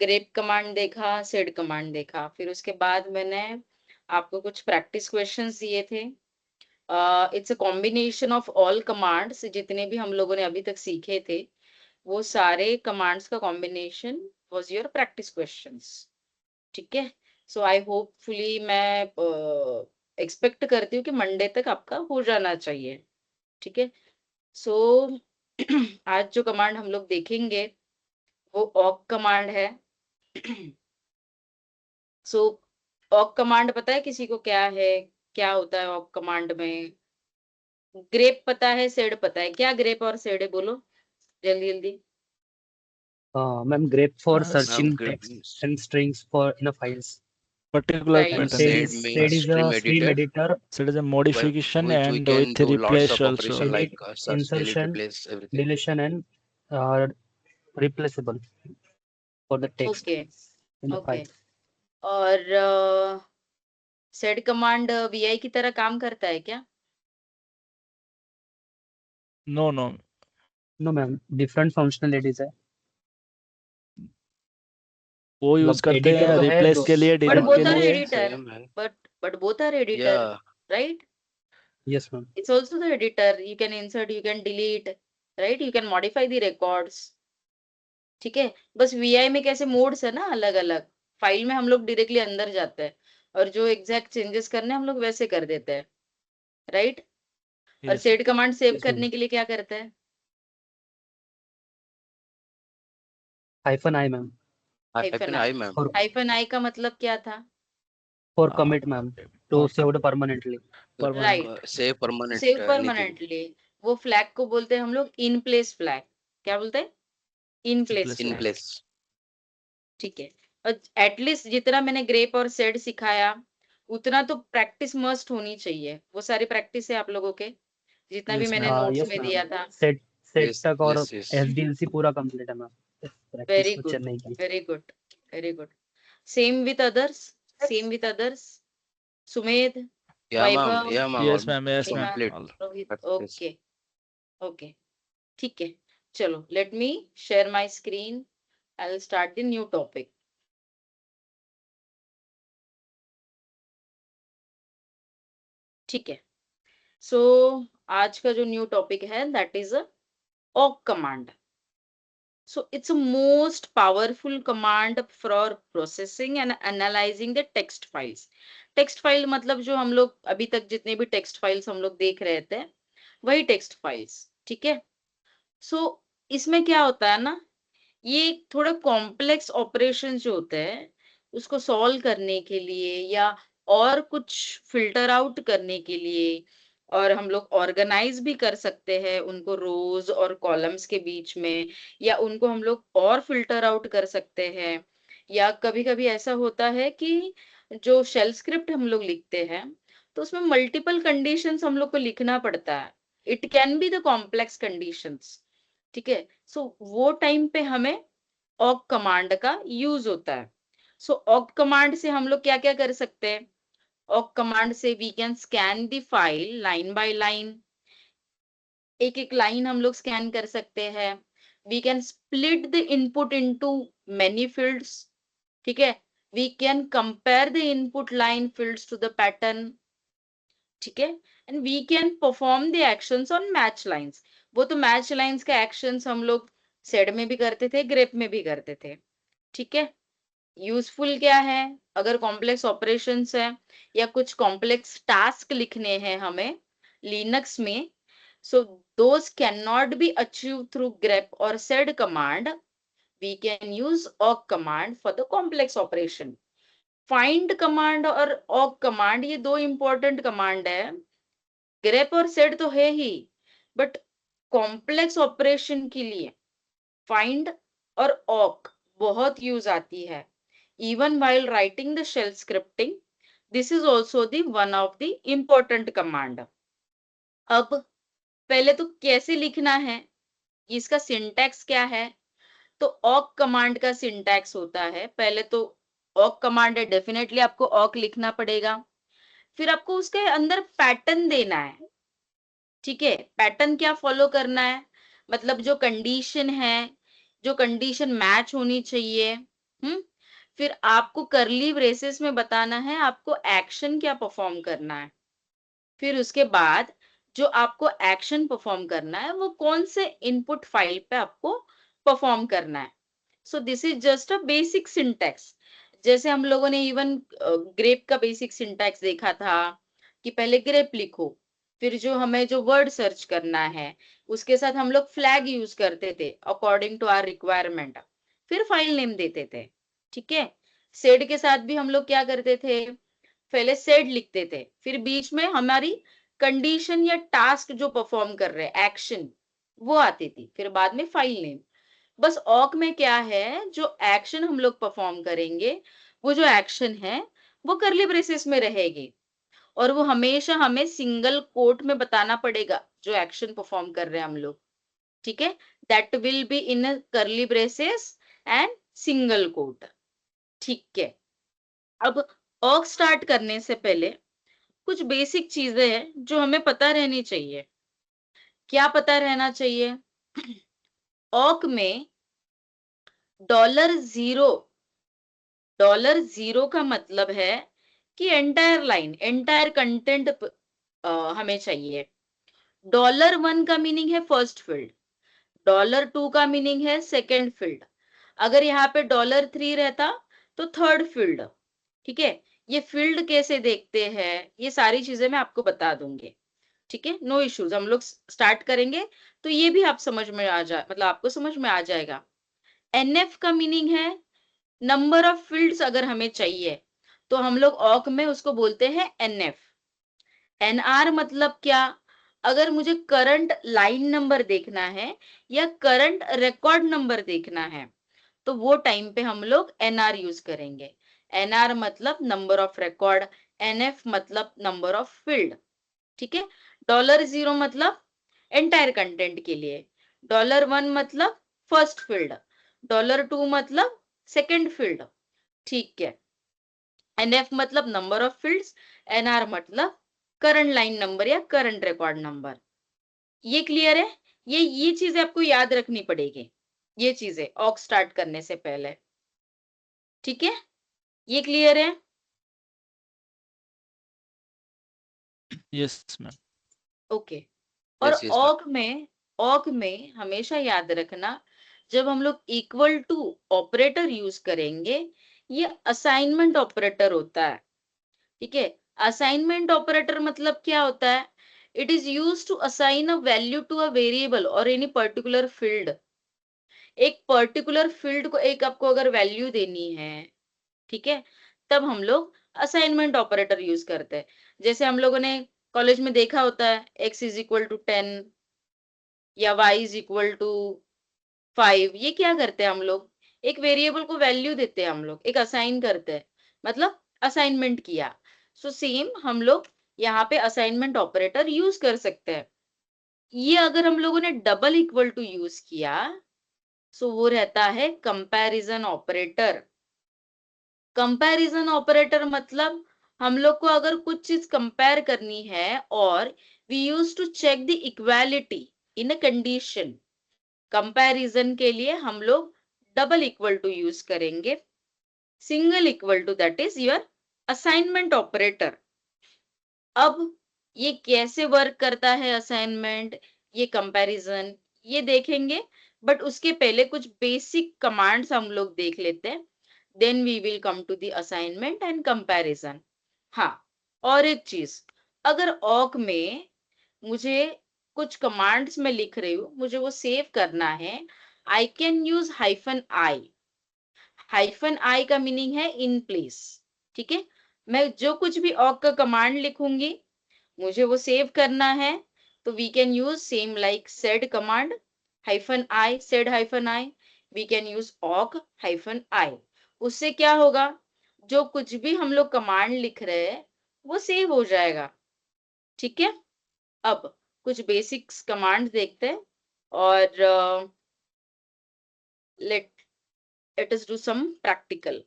Grep command देखा, said command देखा, फिर उसके बाद मैंने आपको कुछ प्रैक्टिस क्वेश्चंस दिए थे। It's a combination of all commands, जितने भी हम लोगों ने अभी तक सीखे थे, वो सारे कमांड्स का combination was your practice questions. ठीक है। सो आई होपफुली मैं एक्सपेक्ट करती हूँ कि मंडे तक आपका हो जाना चाहिए। ठीक है। सो आज जो कमांड हम लोग देखेंगे वो ऑक कमांड है। सो ऑक कमांड पता है किसी को क्या है? क्या होता है ऑक कमांड में? ग्रेप पता है, सेड पता है। क्या ग्रेप और सेड है बोलो जल्दी जल्दी। Ma'am, grep for Ma'am, searching grep text and strings for in a files. particular Right. And and pattern. sed Sed means is a stream stream editor, editor, So it is a by modification which we and can with do lots replace of also. operation like delete, search, delete, insertion, replace, everything. deletion, and uh, replaceable for the text okay in the okay. file. और said command VI की तरह काम करता है क्या? No, no. No, ma'am, different functionalities है. वो use मतलब करते editor हैं तो है रिप्लेस दो, के लिए, बट डिलीट के बोथ आर लिए। एडिटर। Same है. But both our editor, Yeah, right? yes ma'am. It's also the editor. You can insert, you can delete, right? You can modify the records. ठीक है। बस VI में कैसे modes है ना अलग अलग, फाइल में हम लोग डायरेक्टली अंदर जाते हैं और जो एग्जैक्ट चेंजेस करने हैं, हम लोग वैसे कर देते हैं, राइट? और Yes. Said command save Yes करने ma'am. के लिए क्या करता है? -I ma'am. Hyphen hyphen I. I ma'am. For hyphen I का मतलब क्या था? commit ma'am. To For saved permanently. permanent. Right, Save permanent save anything. Permanently. वो फ्लैग को बोलते हैं हम लोग इन प्लेस फ्लैग। क्या बोलते हैं? In place Place In flag. place. ठीक है। और एटलीस्ट जितना मैंने ग्रेप और सेड सिखाया उतना तो प्रैक्टिस मस्ट होनी चाहिए। वो सारी प्रैक्टिस है आप लोगों के, जितना भी Yes, मैंने ma'am. नोट्स Yes में ma'am. दिया था। सेट Yes, तक और yes, yes. SDLC पूरा कंप्लीट है मैम. वेरी प्रैक्टिस तो गुड, चेन्नई की. Very good, very good. Same with others, same with others. Sumedh, Yeah ma'am, Vaibhav, yeah ma'am, Yes, almost ma'am. Yes, ma'am. Hema, complete All. Rohit. practice. Okay okay, ठीक है। चलो let me share my screen. I will start the new topic. ठीक है। सो आज का जो new topic है that is a awk command. So it's a most powerful command for processing and analyzing the text files. Text file मतलब जो हम लोग अभी तक जितने भी टेक्स्ट फाइल्स हम लोग देख रहे थे वही टेक्स्ट फाइल्स। ठीक है। सो इसमें क्या होता है ना, ये थोड़ा कॉम्प्लेक्स ऑपरेशन जो होते हैं उसको सॉल्व करने के लिए या और कुछ फिल्टर आउट करने के लिए, और हम लोग ऑर्गेनाइज भी कर सकते हैं उनको रोज और कॉलम्स के बीच में, या उनको हम लोग और फिल्टर आउट कर सकते हैं। या कभी कभी ऐसा होता है कि जो शेल स्क्रिप्ट हम लोग लिखते हैं तो उसमें मल्टीपल कंडीशंस हम लोग को लिखना पड़ता है। It can be the complex conditions. ठीक है। सो वो टाइम पे हमें ऑक कमांड का यूज होता है। सो ऑक कमांड से हम लोग क्या क्या कर सकते हैं? ऑक कमांड से we can scan the file line by line. एक एक लाइन हम लोग स्कैन कर सकते हैं। We can split the input into many fields. ठीक है। We can compare the input line fields to the pattern. ठीक है। And we can perform the actions on match lines. वो तो मैच लाइंस का एक्शंस हम लोग सेड में भी करते थे, ग्रेप में भी करते थे। ठीक है। यूजफुल क्या है? अगर कॉम्प्लेक्स ऑपरेशंस है या कुछ कॉम्प्लेक्स टास्क लिखने हैं हमें लिनक्स में, so those cannot be achieved through grep or sed command. We can use awk command for the complex operation. find command और awk command ये दो important command है। grep और sed तो है ही, बट कॉम्प्लेक्स ऑपरेशन के लिए find और awk बहुत यूज आती है। even while writing the shell scripting, this is also the one of the important command. अब पहले तो कैसे लिखना है, इसका सिंटैक्स क्या है? तो awk कमांड का सिंटैक्स होता है, पहले तो awk कमांड है, डेफिनेटली आपको awk लिखना पड़ेगा। फिर आपको उसके अंदर पैटर्न देना है। ठीक है। पैटर्न क्या फॉलो करना है? मतलब जो कंडीशन है, जो कंडीशन मैच होनी चाहिए, फिर आपको करली ब्रेसेस में बताना है आपको एक्शन क्या परफॉर्म करना है। फिर उसके बाद जो आपको एक्शन परफॉर्म करना है वो कौन से इनपुट फाइल पे आपको परफॉर्म करना है। So this is just a basic syntax. जैसे हम लोगों ने इवन ग्रेप का बेसिक सिंटैक्स देखा था कि पहले ग्रेप लिखो, फिर जो हमें जो वर्ड सर्च करना है उसके साथ हम लोग फ्लैग यूज करते थे अकॉर्डिंग टू आवर रिक्वायरमेंट, फिर फाइल नेम देते थे। ठीक है, सेड के साथ भी हम लोग क्या करते थे, पहले सेड लिखते थे, फिर बीच में हमारी कंडीशन या टास्क जो परफॉर्म कर रहे हैं एक्शन वो आती थी, फिर बाद में फाइल नेम। बस ऑक में क्या है, जो एक्शन हम लोग परफॉर्म करेंगे वो जो एक्शन है वो करली ब्रेसेस में रहेगी और वो हमेशा हमें सिंगल कोट में बताना पड़ेगा जो एक्शन परफॉर्म कर रहे हैं हम लोग। ठीक है, दैट विल बी इन करली ब्रेसेस एंड सिंगल कोट। ठीक है, अब ऑक स्टार्ट करने से पहले कुछ बेसिक चीजें हैं जो हमें पता रहनी चाहिए। क्या पता रहना चाहिए? ऑक में $0 $0 का मतलब है कि एंटायर लाइन एंटायर कंटेंट हमें चाहिए। $1 का मीनिंग है फर्स्ट फील्ड, $2 का मीनिंग है सेकेंड फील्ड, अगर यहाँ पे $3 रहता तो थर्ड फील्ड। ठीक है, ये फील्ड कैसे देखते हैं ये सारी चीजें मैं आपको बता दूंगी। ठीक है, नो इश्यूज, हम लोग स्टार्ट करेंगे तो ये भी आप समझ में आ जा मतलब आपको समझ में आ जाएगा। एनएफ का मीनिंग है नंबर ऑफ फील्ड्स अगर हमें चाहिए तो हम लोग ऑक में उसको बोलते हैं एनएफ। एनआर मतलब क्या, अगर मुझे करंट लाइन नंबर देखना है या करंट रिकॉर्ड नंबर देखना है तो वो टाइम पे हम लोग एनआर यूज करेंगे। एनआर मतलब नंबर ऑफ रिकॉर्ड, एनएफ मतलब नंबर ऑफ फील्ड। ठीक है, $0 मतलब एंटायर कंटेंट के लिए, $1 मतलब फर्स्ट फील्ड, $2 मतलब सेकेंड फील्ड। ठीक है, एनएफ मतलब नंबर ऑफ फील्ड्स, एनआर मतलब करंट लाइन नंबर या करंट रिकॉर्ड नंबर। ये क्लियर है? ये चीजें आपको याद रखनी पड़ेगी, ये चीजें ऑक स्टार्ट करने से पहले। ठीक है, ये क्लियर है? Yes, ma'am. ओके। और Yes, yes, ma'am. ऑक में हमेशा याद रखना जब हम लोग इक्वल टू ऑपरेटर यूज करेंगे ये असाइनमेंट ऑपरेटर होता है। ठीक है, असाइनमेंट ऑपरेटर मतलब क्या होता है, it is use to assign a value to a variable और एनी पर्टिकुलर फील्ड। एक पर्टिकुलर फील्ड को एक आपको अगर वैल्यू देनी है, ठीक है, तब हम लोग असाइनमेंट ऑपरेटर यूज करते हैं। जैसे हम लोगों ने कॉलेज में देखा होता है x=10 या y=5, ये क्या करते हैं हम लोग, एक वेरिएबल को वैल्यू देते हैं, हम लोग एक असाइन करते हैं, मतलब असाइनमेंट किया। सो सेम हम लोग यहाँ पे असाइनमेंट ऑपरेटर यूज कर सकते हैं। ये अगर हम लोगों ने डबल इक्वल टू यूज किया सो वो रहता है कंपैरिजन ऑपरेटर। कंपैरिजन ऑपरेटर मतलब हम लोग को अगर कुछ चीज कंपेयर करनी है और we use to check the equality in a condition, comparison के लिए हम लोग डबल इक्वल टू यूज करेंगे, single equal to that is your assignment operator. अब ये कैसे वर्क करता है असाइनमेंट, ये कंपैरिजन, ये देखेंगे, बट उसके पहले कुछ बेसिक कमांड्स हम लोग देख लेते हैं, then we will come to the assignment and comparison. हाँ, और एक चीज, अगर ऑक में मुझे कुछ कमांड्स में लिख रही हूँ, मुझे वो सेव करना है, I can use hyphen I. Hyphen I का मीनिंग है इन प्लेस। ठीक है, मैं जो कुछ भी ऑक का कमांड लिखूंगी मुझे वो सेव करना है, तो we can use same like sed command hyphen i, sed hyphen i, we can use awk hyphen i. उससे क्या होगा, जो कुछ भी हम लोग कमांड लिख रहे हैं वो सेव हो जाएगा। ठीक है, अब कुछ बेसिक्स कमांड देखते हैं और let us do some practical.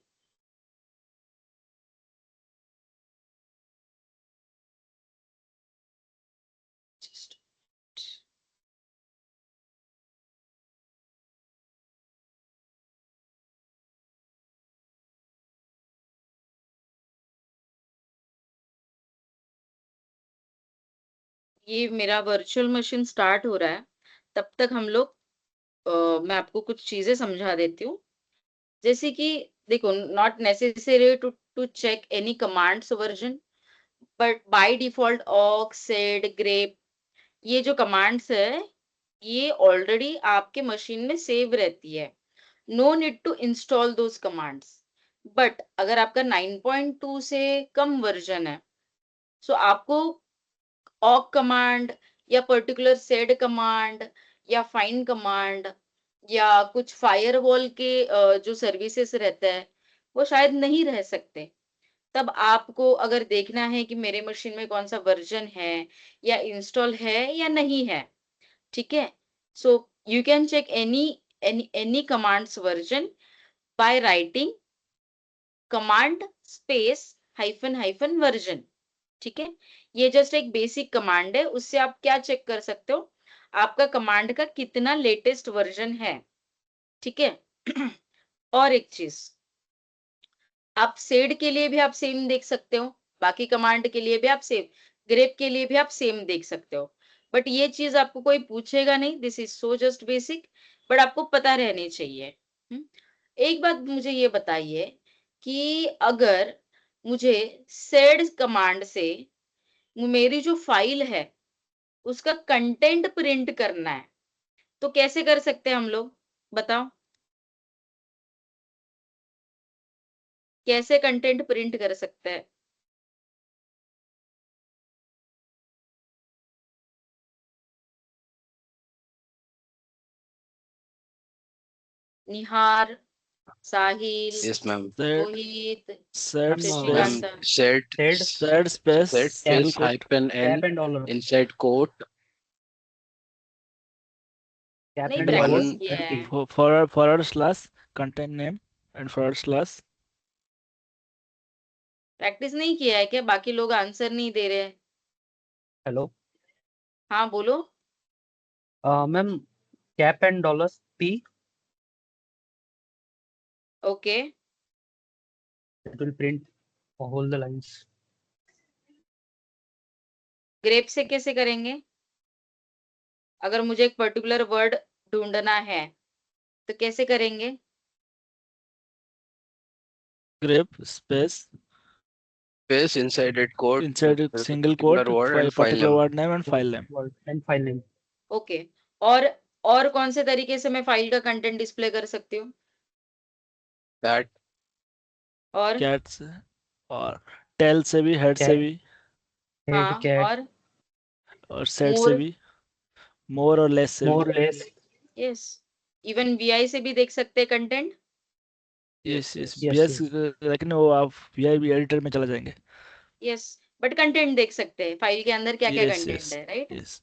Just ये मेरा वर्चुअल मशीन स्टार्ट हो रहा है, तब तक हम लोग मैं आपको कुछ चीजें समझा देती हूँ। जैसे कि देखो, not necessary to check any commands version, but by default awk, sed, grep, ये जो कमांड्स है, ये ऑलरेडी आपके मशीन में सेव रहती है। No need to install those commands. But अगर आपका 9.2 से कम वर्जन है, सो आपको awk कमांड या पर्टिकुलर sed कमांड या find कमांड या कुछ फायरवॉल के जो सर्विसेज रहते हैं, वो शायद नहीं रह सकते। तब आपको अगर देखना है कि मेरे मशीन में कौन सा वर्जन है या इंस्टॉल है या नहीं है, ठीक है? So you can check any commands version by writing command space hyphen hyphen version. ठीक है? ये जस्ट एक बेसिक कमांड है, उससे आप क्या चेक कर सकते हो, आपका कमांड का कितना लेटेस्ट वर्जन है। ठीक है? और एक चीज, आप सेड के लिए भी आप सेम देख सकते हो, बाकी कमांड के लिए भी आप सेम, ग्रेप के लिए भी आप सेम देख सकते हो। बट ये चीज आपको कोई पूछेगा नहीं, this is so just basic, but आपको पता रहनी चाहिए। एक बात मुझे ये बताइए कि अगर मुझे सेड कमांड से मेरी जो फाइल है उसका कंटेंट प्रिंट करना है, तो कैसे कर सकते हैं हम लोग, बताओ? कैसे कंटेंट प्रिंट कर सकते हैं? निहार, साहिल, Yes, ma'am. Set Rohit, set Ma'am, Ma'am, space Shashikanta. set Sed, set space set single space quote hyphen cap n and dollar, inside quote cap नहीं and single dollar, practice quote one किया and है। P. forward slash content name and forward slash practice नहीं किया है क्या? बाकी लोग answer नहीं दे रहे हैं। Hello. हाँ बोलो। Ma'am, cap and dollars P. Okay, It will print all the lines. Grep से कैसे करेंगे? अगर मुझे एक पर्टिकुलर वर्ड ढूंढना है तो कैसे करेंगे? grep space space inside it quote inside a with a single particular quote word and file particular name. word name and file name. Word and file name. Okay, और कौन से तरीके से मैं फाइल का कंटेंट डिस्प्ले कर सकती हूँ? That और cat से और tail से भी head से Cat, भी head, हाँ, cat, और और set से मोर, भी more और less से more, भी less. यस, इवन वीआई से भी देख सकते हैं content. yes yes Yes, BS yes. लेकिन वो आप VIB एडिटर में चला जाएंगे यस, बट कंटेंट देख सकते हैं, फाइल के अंदर क्या क्या yes कंटेंट yes है, राइट? yes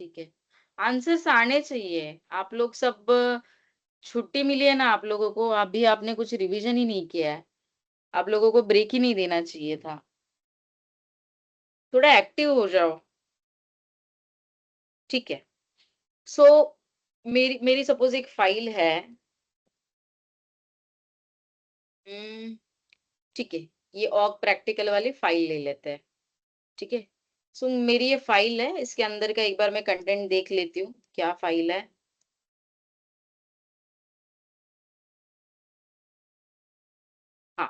ठीक है, आंसर्स आने चाहिए। आप लोग सब, छुट्टी मिली है ना आप लोगों को, अभी आपने कुछ रिवीजन ही नहीं किया है, आप लोगों को ब्रेक ही नहीं देना चाहिए था। थोड़ा एक्टिव हो जाओ। ठीक है? सो मेरी मेरी सपोज एक फाइल है। ठीक है, ये ऑग प्रैक्टिकल वाली फाइल ले लेते हैं। ठीक है? सो मेरी ये फाइल है, इसके अंदर का एक बार मैं कंटेंट देख लेती हूँ, क्या फाइल है। हाँ,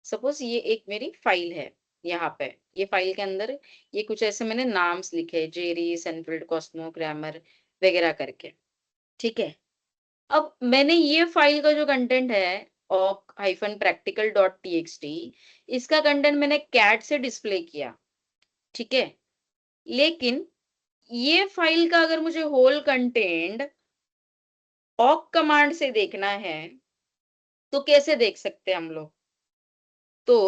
सपोज ये एक मेरी फाइल है, यहाँ पे ये फाइल के अंदर ये कुछ ऐसे मैंने नाम्स लिखे, जेरी, सेनफील्ड, कॉस्मो, ग्रामर वगैरह करके। ठीक है? अब मैंने ये फाइल का जो कंटेंट है, awk -practical.txt, इसका कंटेंट मैंने कैट से डिस्प्ले किया। ठीक है? लेकिन ये फाइल का अगर मुझे होल कंटेंट awk कमांड से देखना है तो कैसे देख सकते हैं हम लोग? तो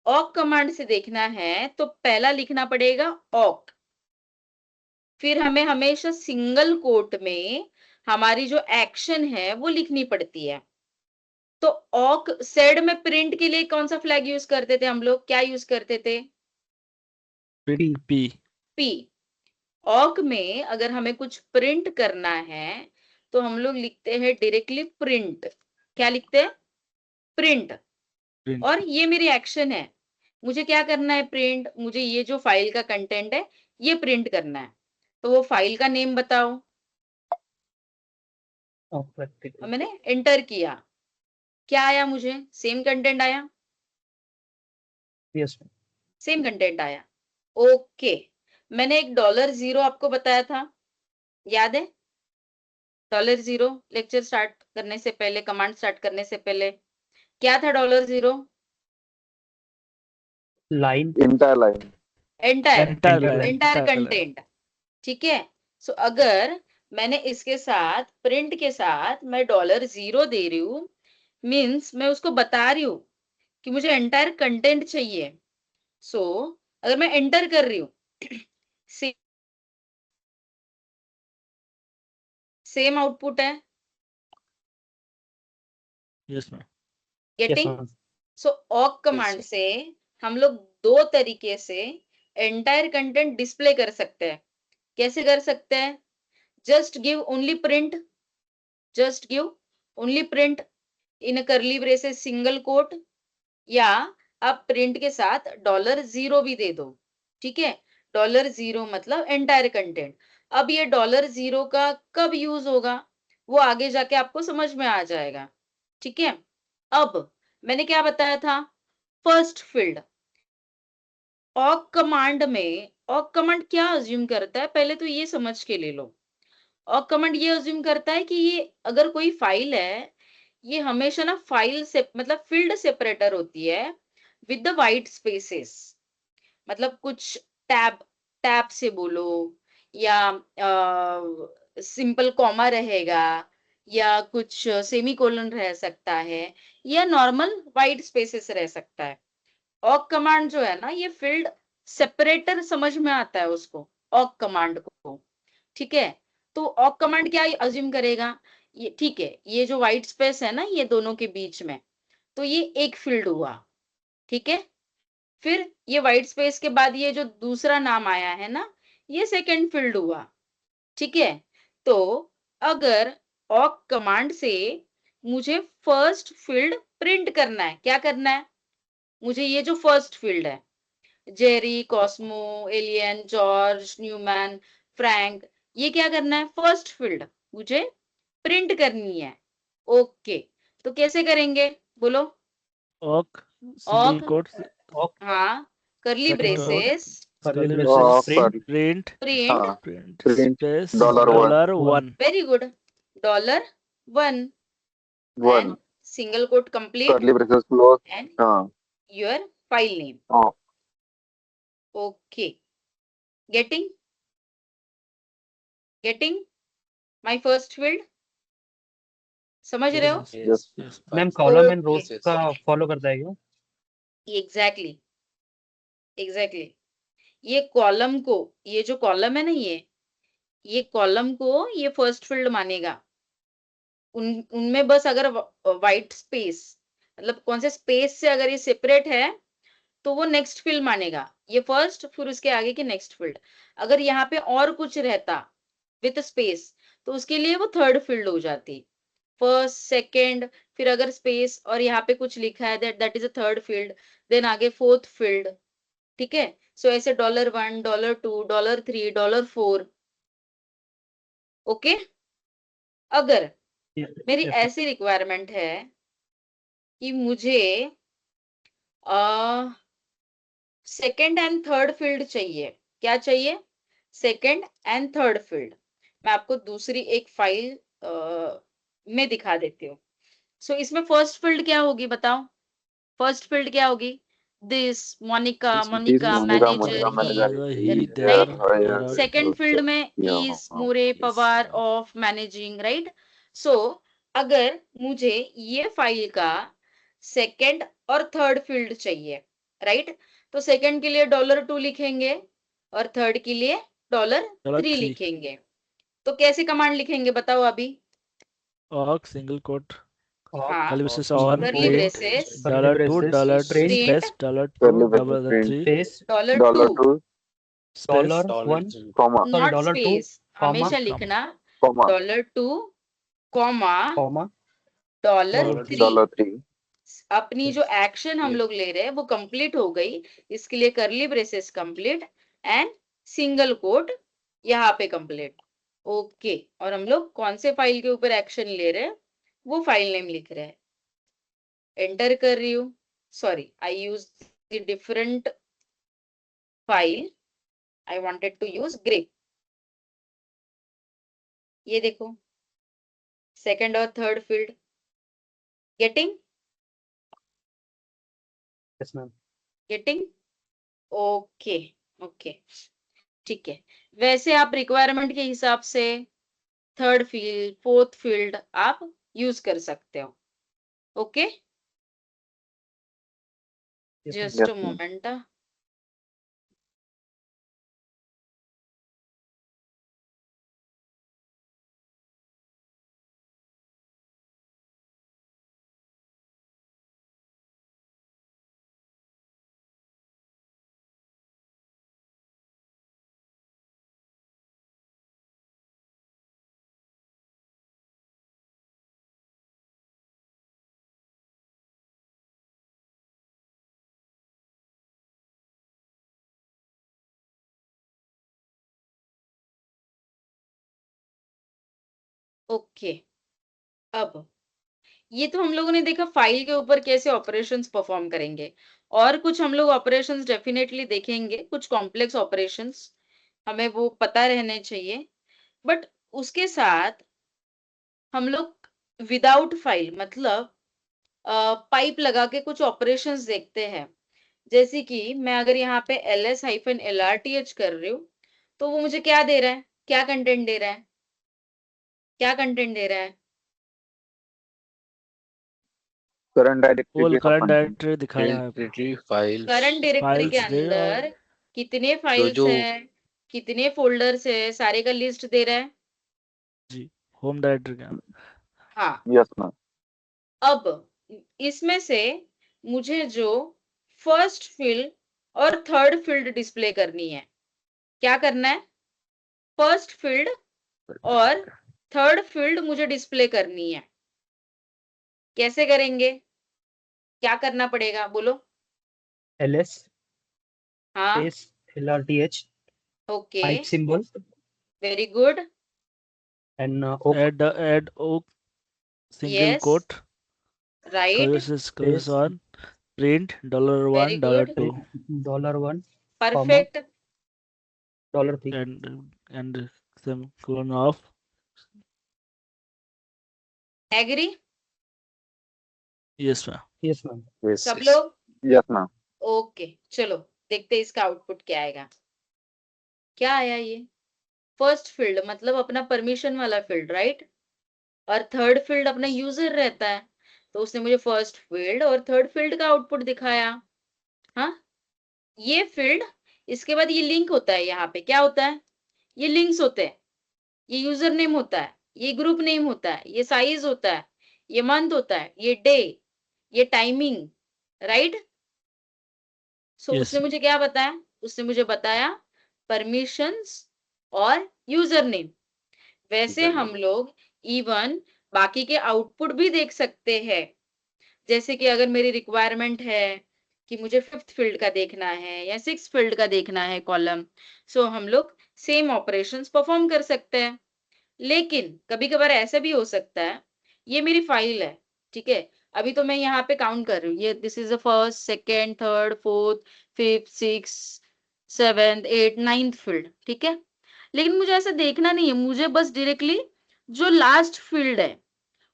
awk कमांड से देखना है तो पहला लिखना पड़ेगा awk, फिर हमें हमेशा सिंगल कोट में हमारी जो एक्शन है वो लिखनी पड़ती है। तो awk सेड में प्रिंट के लिए कौन सा फ्लैग यूज करते थे हम लोग, क्या यूज करते थे? print P P. awk में अगर हमें कुछ प्रिंट करना है तो हम लोग लिखते हैं डायरेक्टली प्रिंट। क्या लिखते हैं? प्रिंट। print और ये मेरी एक्शन है, मुझे क्या करना है? प्रिंट। मुझे ये जो फाइल का कंटेंट है ये प्रिंट करना है, तो वो फाइल का नेम बताओ। practical. मैंने एंटर किया, क्या आया, मुझे सेम कंटेंट आया, Yes, ma'am. सेम कंटेंट आया। ओके, मैंने एक $0 आपको बताया था, याद है? $0 लेक्चर स्टार्ट करने से पहले, कमांड स्टार्ट करने से पहले क्या था $0? Line. Entire line. Entire Entire Entire line. line. Entire Entire line. Content, ठीक है। सो अगर मैंने इसके साथ प्रिंट के साथ मैं $0 दे रही हूँ, मीन्स मैं उसको बता रही हूँ कि मुझे एंटायर कंटेंट चाहिए। सो अगर मैं एंटर कर रही हूँ सेम आउटपुट है, Yes, ma'am. Yes, getting? ma'am. सो ऑक कमांड से हम लोग दो तरीके से एंटायर कंटेंट डिस्प्ले कर सकते हैं। कैसे कर सकते हैं? Just give only print, just give only print in करली ब्रेसेस सिंगल कोट, या आप प्रिंट के साथ $0 भी दे दो, ठीक है। $0 मतलब एंटायर कंटेंट। अब ये $0 का कब यूज होगा वो आगे जाके आपको समझ में आ जाएगा, ठीक है। अब मैंने क्या बताया था, फर्स्ट फील्ड ऑक कमांड में, ऑक कमांड क्या अज्यूम करता है, पहले तो ये समझ के ले लो। ऑक कमांड ये अज्यूम करता है कि ये अगर कोई फाइल है, ये हमेशा ना फाइल से मतलब फील्ड सेपरेटर होती है विद द वाइट स्पेसेस, मतलब कुछ टैब टैब से बोलो, या सिंपल कॉमा रहेगा, या कुछ सेमीकोलन रह सकता है, या नॉर्मल वाइट स्पेसेस रह सकता है। ऑक कमांड जो है ना, ये फील्ड सेपरेटर समझ में आता है उसको, ऑक कमांड को, ठीक है। तो ऑक कमांड क्या अज्यूम करेगा, ये ठीक है, ये जो व्हाइट स्पेस है ना ये दोनों के बीच में, तो ये एक फील्ड हुआ, ठीक है। फिर ये व्हाइट स्पेस के बाद ये जो दूसरा नाम आया है ना, ये सेकंड फील्ड हुआ, ठीक है। तो अगर ऑक कमांड से मुझे फर्स्ट फील्ड प्रिंट करना है, क्या करना है, मुझे ये जो फर्स्ट फील्ड है, Jerry, Cosmo, Elaine, George, Newman, Frank, ये क्या करना है, फर्स्ट फील्ड मुझे प्रिंट करनी है। ओके, तो कैसे करेंगे बोलो? Awk, single ऑक, quotes, Awk. हाँ, करली second quote, braces, Curly curly braces. braces, Print. print, print, print, Print. space, $1. $1. Very good, $1 One. and single quote complete Curly braces close. and हाँ. your file name. हाँ. Okay, getting my first field, समझ रहे हो? Yes, Yes. yes. Ma'am column and Okay. रोज का follow करता है क्या? Exactly ये कॉलम को, ये जो कॉलम है ना, ये कॉलम को ये फर्स्ट फील्ड मानेगा। उनमें बस अगर वाइट स्पेस मतलब कौन से स्पेस से अगर ये सेपरेट है तो वो नेक्स्ट फील्ड मानेगा, ये फर्स्ट फिर उसके आगे की नेक्स्ट फील्ड। अगर यहाँ पे और कुछ रहता विथ स्पेस तो उसके लिए वो थर्ड फील्ड हो जाती, फर्स्ट सेकेंड, फिर अगर स्पेस और यहाँ पे कुछ लिखा है that is a third field, then आगे फोर्थ फील्ड, ठीक है। सो ऐसे $1, $2, $3, $4, ओके। अगर मेरी Yes, ऐसी रिक्वायरमेंट है कि मुझे सेकेंड एंड थर्ड फील्ड चाहिए, क्या चाहिए, सेकेंड एंड थर्ड फील्ड। मैं आपको दूसरी एक फाइल में दिखा देती हूँ। सो इसमें फर्स्ट फील्ड क्या होगी बताओ, फर्स्ट फील्ड क्या होगी, this Monica, This Monica Monica, manager Monica manager. He, There, right. higher. Second field में Yeah. Is More Yes. Pawar of managing, right. So अगर मुझे ये फाइल का सेकेंड और थर्ड फील्ड चाहिए, राइट, तो सेकेंड के लिए $2 लिखेंगे और थर्ड के लिए $3 $3. लिखेंगे। तो कैसे कमांड लिखेंगे बताओ अभी? Awk, single quote, हाँ, curly braces Single on, curly print, braces, curly $2, braces, print, space, print, Curly $2, braces, print. $3, space, $2, $2, space, $1, comma, sorry, not $2, space, हमेशा comma, लिखना comma, $2, कॉमा comma, $3। $3. अपनी जो एक्शन हम लोग ले रहे हैं वो कंप्लीट हो गई, इसके लिए करली braces complete and single quote यहाँ पे कंप्लीट। ओके, और हम लोग कौन से फाइल के ऊपर एक्शन ले रहे हैं वो फाइल नेम लिख रहे हैं। एंटर कर रही हूँ, sorry I use the different file, I wanted to use grep. ये देखो सेकंड और third field, getting Yes, ma'am. Getting. Okay okay ठीक है। वैसे आप रिक्वायरमेंट के हिसाब से थर्ड फील्ड फोर्थ फील्ड आप यूज कर सकते हो। Okay, Yes, ma'am. Just Yes, अ ma'am. मोमेंट। ओके, अब ये तो हम लोगों ने देखा फाइल के ऊपर कैसे ऑपरेशंस परफॉर्म करेंगे, और कुछ हम लोग ऑपरेशंस डेफिनेटली देखेंगे, कुछ कॉम्प्लेक्स ऑपरेशंस हमें वो पता रहने चाहिए। बट उसके साथ हम लोग विदाउट फाइल मतलब पाइप लगा के कुछ ऑपरेशंस देखते हैं। जैसे कि मैं अगर यहाँ पे ls-lrth कर रही हूँ तो वो मुझे क्या दे रहा है, क्या कंटेंट दे रहा है, क्या कंटेंट दे रहा है? Current directory होल के करंट अपन डायरेक्टरी दिखा रहा है आपको। directory files करंट डायरेक्टरी के फाइल्स दे और अंदर कितने जो फाइल्स जो है, कितने फोल्डर्स है, सारे का लिस्ट दे रहा है। जी होम डायरेक्टरी के अंदर। हाँ, yes ma'am. अब इसमें से मुझे जो फर्स्ट फील्ड और थर्ड फील्ड डिस्प्ले करनी है, क्या करना है? फर्स्ट फील्ड और थर्ड फील्ड मुझे डिस्प्ले करनी है। कैसे करेंगे, क्या करना पड़ेगा बोलो? ls हाँ, space lrth okay, pipe symbol very good, and oak add awk single yes, quote right, curls on print very $1 good, $2 $1 perfect, $3 and semicolon of agree yes ma'am. yes ma'am. yes, सब yes. लोग? Yes ma'am. Okay, चलो देखते हैं इसका output क्या आएगा। क्या आया ये? फर्स्ट फील्ड मतलब अपना परमिशन वाला फील्ड, राइट? और थर्ड फील्ड अपना यूजर रहता है, तो उसने मुझे फर्स्ट फील्ड और थर्ड फील्ड का आउटपुट दिखाया। हाँ, ये फील्ड, इसके बाद ये लिंक होता है, यहाँ पे क्या होता है? ये लिंक्स होते हैं, ये यूजर नेम होता है, ये ग्रुप नेम होता है, ये साइज होता है, ये मंथ होता है, ये डे, ये टाइमिंग, राइट? सो Yes. उसने मुझे क्या बताया? उसने मुझे बताया परमिशंस और यूजर नेम। वैसे Username. हम लोग इवन बाकी के आउटपुट भी देख सकते हैं। जैसे कि अगर मेरी रिक्वायरमेंट है कि मुझे फिफ्थ फील्ड का देखना है या सिक्स फील्ड का देखना है कॉलम, सो हम लोग सेम ऑपरेशंस परफॉर्म कर सकते हैं। लेकिन कभी कभार ऐसा भी हो सकता है, ये मेरी फाइल है, ठीक है, अभी तो मैं यहाँ पे काउंट कर रही हूँ, ये this is the first second third fourth fifth six seventh eight ninth field, ठीक है। लेकिन मुझे ऐसा देखना नहीं है, मुझे बस डायरेक्टली जो लास्ट फील्ड है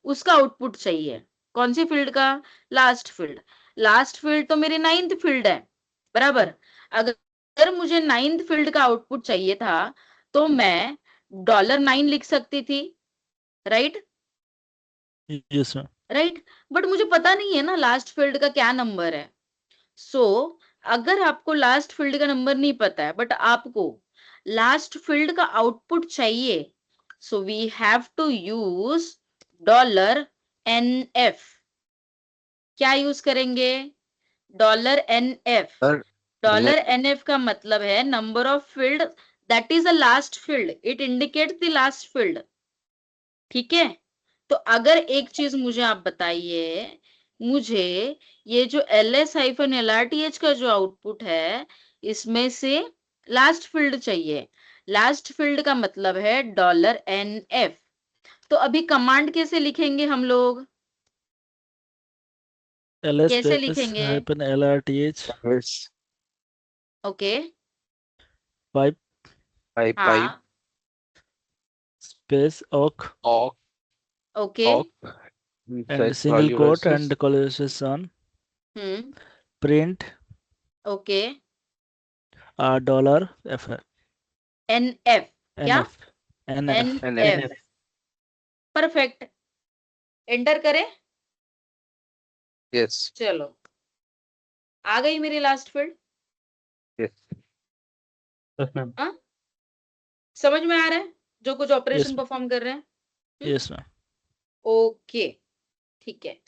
उसका आउटपुट चाहिए। कौन सी फील्ड का? Last field. लास्ट फील्ड तो मेरी नाइन्थ फील्ड है, बराबर। अगर मुझे नाइन्थ फील्ड का आउटपुट चाहिए था तो मैं $9 लिख सकती थी, right? Yes ma'am. Right, but मुझे पता नहीं है ना लास्ट फील्ड का क्या नंबर है। सो अगर आपको लास्ट फील्ड का नंबर नहीं पता है बट आपको लास्ट फील्ड का आउटपुट चाहिए, so we have to use $NF। क्या यूज करेंगे? $NF। Sir, $NF का मतलब है number of field that is the last field, it indicates the last field, ठीक है। तो अगर एक चीज मुझे आप बताइए, मुझे ये जो ls-lrth का जो आउटपुट है इसमें से लास्ट फील्ड चाहिए। लास्ट फील्ड का मतलब है $NF। तो अभी कमांड कैसे लिखेंगे हम लोग? ls कैसे space लिखेंगे? hyphen lrth Yes. Okay, pipe Pipe. हाँ, space awk Awk. Okay, Awk. and Inside single quote parentheses. and collision print okay, dollar f NF, क्या? nf nf NF, NF. Perfect. Enter करें? Yes. चलो, आ गई मेरी last field. Yes. Yes, ma'am. हाँ, समझ में आ रहा है जो कुछ ऑपरेशन ma'am. परफॉर्म कर रहे हैं? yes ma'am ओके, ठीक है।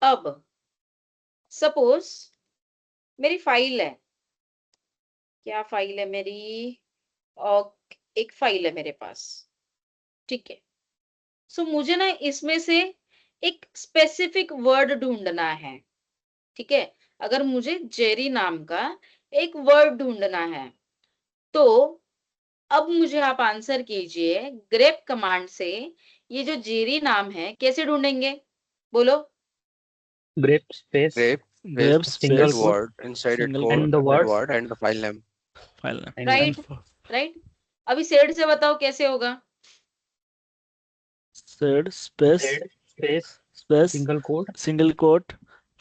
अब सपोज मेरी फाइल है, क्या फाइल है मेरी? और एक फाइल है मेरे पास, ठीक है। सो मुझे ना इसमें से एक स्पेसिफिक वर्ड ढूंढना है, ठीक है। अगर मुझे जेरी नाम का एक वर्ड ढूंढना है, तो अब मुझे आप आंसर कीजिए, ग्रेप कमांड से ये जो जेरी नाम है कैसे ढूंढेंगे? बोलो। Grep space Grape. grep single space quote Word. Inside it single code. and the words Word and the file name. file name and right, right. अभी सेड से बताओ कैसे होगा? sed space Z space space single quote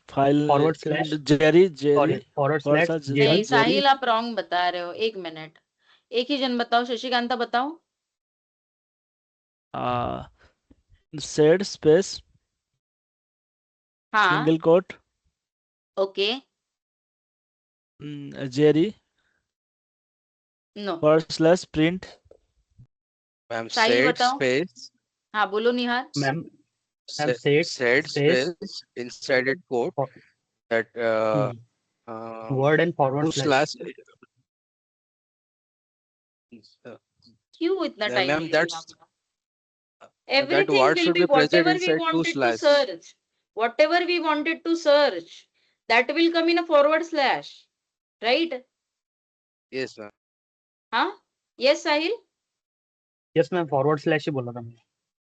file forward slash jerry sorry forward slash jerry नहीं, JD साहिल आप wrong बता रहे हो। एक मिनट, एक ही जन बताओ। शशिकांता बताओ। sed space हाँ, single quote okay, jerry no, / print Ma'am, Sahil said बताओ। space. हाँ, बोलो निहार। ma'am Said said space inside it code for- that word and forward two slash slash. क्यों इतना टाइम Ma'am, लगेगा? that Everything word will should be be present whatever we inside two wanted to slash. search. Whatever we wanted to search, that will come in a forward slash, right? Yes, ma'am. हाँ, yes साहिल? yes ma'am forward slash ही बोला था मैंने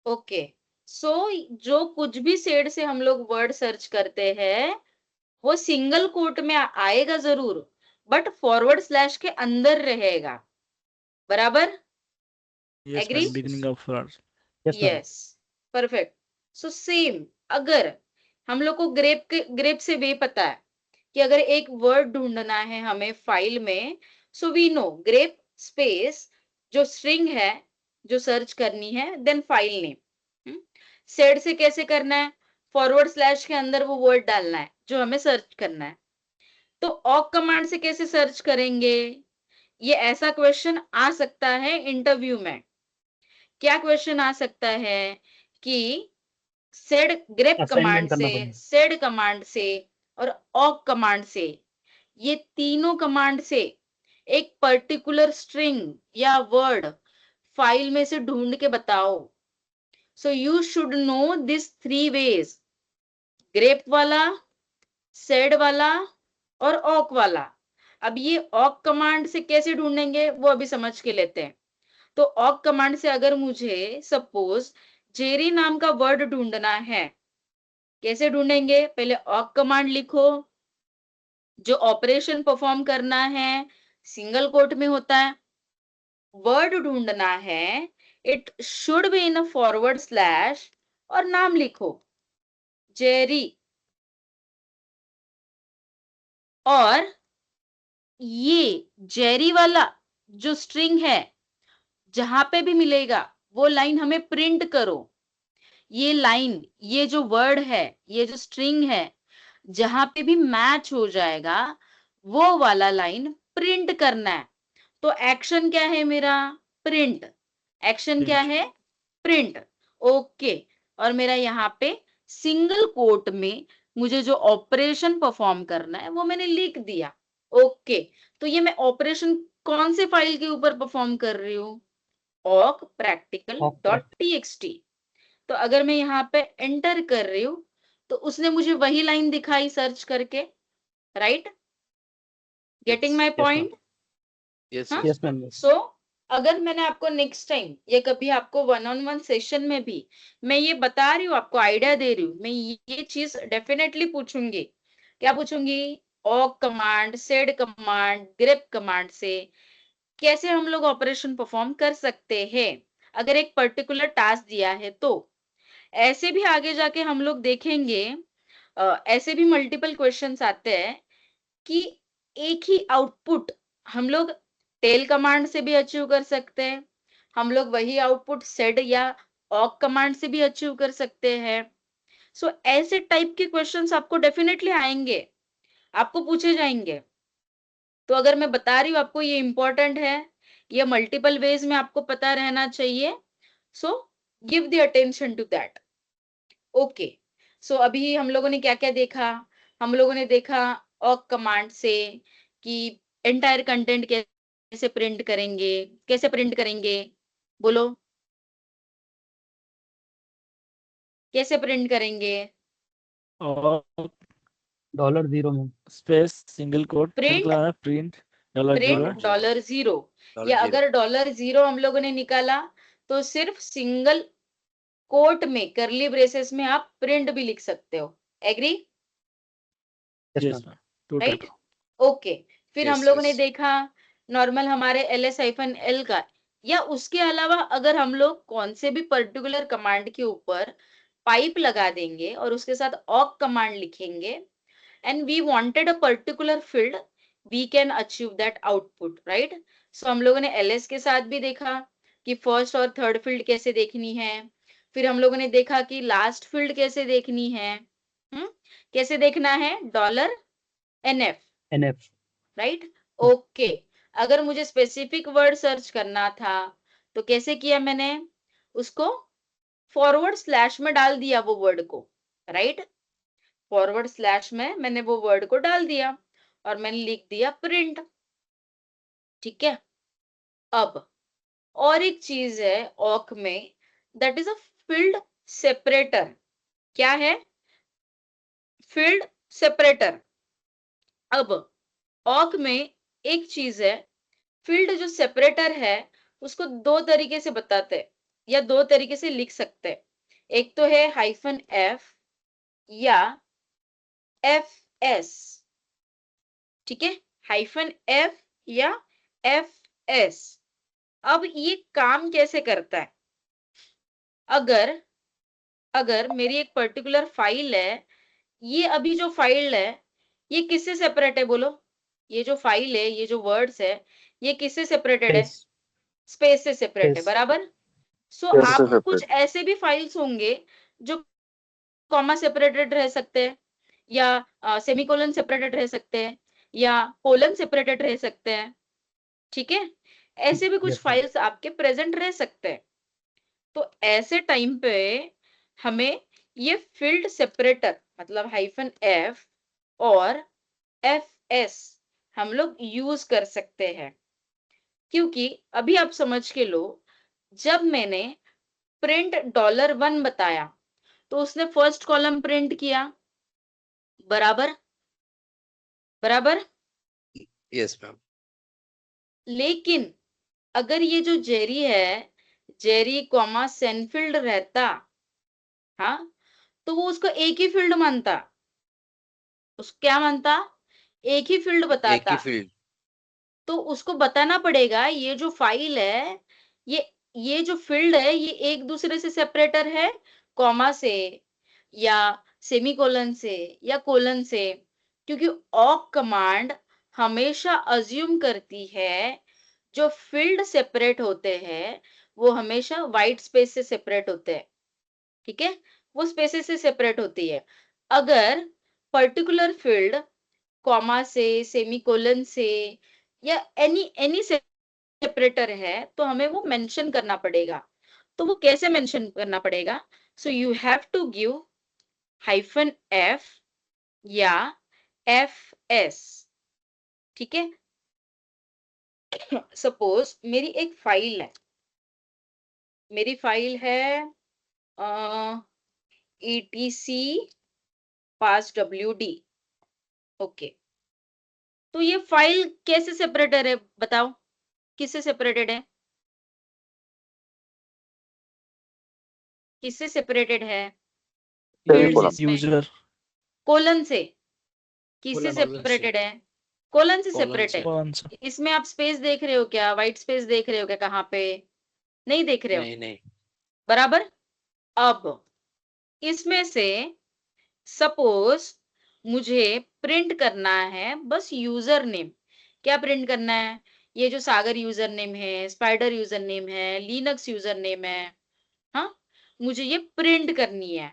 okay, सो जो कुछ भी said से हम लोग वर्ड सर्च करते हैं वो सिंगल कोट में आएगा जरूर, बट फॉरवर्ड स्लैश के अंदर रहेगा, बराबर? yes agree? ma'am beginning of word yes ma'am yes, perfect. So same, अगर हम लोग को ग्रेप से भी पता है कि अगर एक वर्ड ढूंढना है हमें फाइल में, so we know grep space जो स्ट्रिंग है जो सर्च करनी है, देन फाइल नेम। सेड से कैसे करना है? फॉरवर्ड स्लैश के अंदर वो वर्ड डालना है जो हमें सर्च करना है। तो ऑक कमांड से कैसे सर्च करेंगे? ये ऐसा क्वेश्चन आ सकता है इंटरव्यू में। क्या क्वेश्चन आ सकता है कि सेड ग्रेप कमांड असाइनमेंट करना से, पड़ेगा सेड कमांड से और ऑक कमांड से, ये तीनों कमांड से एक पर्टिकुलर स्ट्रिंग या वर्ड फाइल में से ढूंढ के बताओ। So you should know this 3 ways, grep वाला, सेड वाला और ऑक वाला। अब ये ऑक कमांड से कैसे ढूंढेंगे वो अभी समझ के लेते हैं। तो ऑक कमांड से अगर मुझे सपोज जेरी नाम का वर्ड ढूंढना है, कैसे ढूंढेंगे? पहले ऑक कमांड लिखो, जो ऑपरेशन परफॉर्म करना है सिंगल कोट में होता है। वर्ड ढूंढना है, it should be in a forward slash और नाम लिखो जेरी। और ये जेरी वाला जो स्ट्रिंग है जहां पे भी मिलेगा वो लाइन हमें प्रिंट करो। ये लाइन, ये जो वर्ड है, ये जो स्ट्रिंग है, जहां पे भी मैच हो जाएगा वो वाला लाइन प्रिंट करना है। तो एक्शन क्या है मेरा? प्रिंट। एक्शन क्या है? प्रिंट। ओके, और मेरा यहाँ पे सिंगल कोट में मुझे जो ऑपरेशन परफॉर्म करना है वो मैंने लिख दिया। ओके, तो ये मैं ऑपरेशन कौन से फाइल के ऊपर परफॉर्म कर रही हूँ? awk practical.txt। तो अगर मैं यहाँ पे एंटर कर रही हूँ तो उसने मुझे वही लाइन दिखाई सर्च करके, right? Getting my yes ma'am point? Yes, हाँ? yes. Yes, ma'am. Yes. सो अगर मैंने आपको नेक्स्ट टाइम या कभी आपको 1-on-1 सेशन में भी मैं ये बता रही हूँ, आपको आइडिया दे रही हूँ, मैं ये चीज डेफिनेटली पूछूंगी। क्या पूछूंगी? Awk command, sed command, grep command से कैसे हम लोग ऑपरेशन परफॉर्म कर सकते हैं अगर एक पर्टिकुलर टास्क दिया है तो। ऐसे भी आगे जाके हम लोग देखेंगे, ऐसे भी मल्टीपल क्वेश्चंस आते हैं कि एक ही आउटपुट हम लोग टेल कमांड से भी अचीव कर सकते हैं, हम लोग वही आउटपुट सेड या ऑक कमांड से भी अचीव कर सकते हैं। सो ऐसे टाइप के क्वेश्चंस आपको डेफिनेटली आएंगे, आपको पूछे जाएंगे। तो अगर मैं बता रही हूँ आपको ये इंपॉर्टेंट है, ये मल्टीपल वेज में आपको पता रहना चाहिए। So give the attention to that. Okay, so अभी हम लोगों ने क्या क्या देखा? हम लोगों ने देखा ऑक कमांड से कि एंटायर कंटेंट कैसे प्रिंट करेंगे, कैसे प्रिंट करेंगे, बोलो कैसे प्रिंट करेंगे? और $0 ma'am. Space single quote print print $0 $0 Dollar या zero. अगर $0 हम लोगों ने निकाला तो सिर्फ सिंगल कोट में करली ब्रेसेस में आप प्रिंट भी लिख सकते हो। Agree? Yes, yes ma'am. Ma'am, to write, type. Okay. फिर हम Yes, लोगों ने yes. देखा नॉर्मल हमारे ls-l का, या उसके अलावा अगर हम लोग कौन से भी पर्टिकुलर कमांड के ऊपर पाइप लगा देंगे और उसके साथ ऑक कमांड लिखेंगे and we wanted a particular field, we can achieve that output, right? So हम लोगों ने ls के साथ भी देखा कि फर्स्ट और थर्ड फील्ड कैसे देखनी है। फिर हम लोगों ने देखा कि लास्ट फील्ड कैसे देखनी है। कैसे देखना है? $NF, NF. राइट? ओके, अगर मुझे स्पेसिफिक वर्ड सर्च करना था तो कैसे किया मैंने? उसको फॉरवर्ड स्लैश में डाल दिया वो वर्ड को, राइट? फॉरवर्ड स्लैश में मैंने वो वर्ड को डाल दिया और मैंने लिख दिया प्रिंट। ठीक है, अब और एक चीज है ऑक में, that is a field separator. क्या है? Field separator. अब ऑक में एक चीज है, फील्ड जो सेपरेटर है उसको दो तरीके से बताते हैं या दो तरीके से लिख सकते हैं। एक तो है -f या fs। ठीक है, -f या fs। अब ये काम कैसे करता है? अगर अगर मेरी एक पर्टिकुलर फाइल है, ये अभी जो फाइल है ये किससे सेपरेट है बोलो? ये जो फाइल है, ये जो वर्ड्स है, ये किससे सेपरेटेड है? Space. स्पेस से सेपरेट है, Space. बराबर? सो Yes, आप sir, कुछ separate. ऐसे भी फाइल्स होंगे जो कॉमा सेपरेटेड रह सकते हैं, या सेमीकोलन सेपरेटेड रह सकते हैं, या कोलन सेपरेटेड रह सकते हैं। ठीक है, ऐसे भी कुछ Yes, ma'am. फाइल्स आपके प्रेजेंट रह सकते हैं। तो ऐसे टाइम पे हमें ये फील्ड सेपरेटर मतलब -f और fs हम लोग यूज कर सकते हैं। क्योंकि अभी आप समझ के लो, जब मैंने प्रिंट $1 बताया तो उसने फर्स्ट कॉलम प्रिंट किया, बराबर? बराबर। Yes, ma'am. लेकिन अगर ये जो जेरी है, जेरी कॉमा सेनफील्ड रहता, हाँ, तो वो उसको एक ही फील्ड मानता। उसको क्या मानता? एक ही फील्ड एक ही बताता। field. तो उसको बताना पड़ेगा ये जो फाइल है, ये जो फील्ड है, ये एक दूसरे से सेपरेटर है कॉमा से या सेमीकोलन से या कोलन से। क्योंकि ऑक कमांड हमेशा अज्यूम करती है जो फील्ड सेपरेट होते हैं वो हमेशा वाइट स्पेस से सेपरेट होते हैं। ठीक है, वो स्पेसेस से सेपरेट होती है। अगर पर्टिकुलर फील्ड कॉमा से, सेमीकोलन से या एनी एनी सेपरेटर है तो हमें वो मेंशन करना पड़ेगा। तो वो कैसे मेंशन करना पड़ेगा? So you have to give -f या fs। ठीक है, सपोज मेरी एक फाइल है, मेरी फाइल है etc passwd। ओके, तो ये फाइल कैसे सेपरेटर है बताओ? किससे सेपरेटेड है? किससे सेपरेटेड है? फील्ड्स सेमीकोलन इसमें यूजर कोलन से। किससे कोलन सेपरेटेड है? कोलन से कोलन सेपरेट से है। कौन सा? इसमें आप स्पेस देख रहे हो क्या? व्हाइट स्पेस देख रहे हो क्या? कहाँ पे? नहीं देख रहे हो? नहीं नहीं बराबर। अब इसमें से सपोज मुझे प्रिंट करना है बस यूजर नेम। क्या प्रिंट करना है? ये जो सागर यूजर नेम है, स्पाइडर यूजर नेम है, लिनक्स यूजर नेम है, हाँ, मुझे ये प्रिंट करनी है।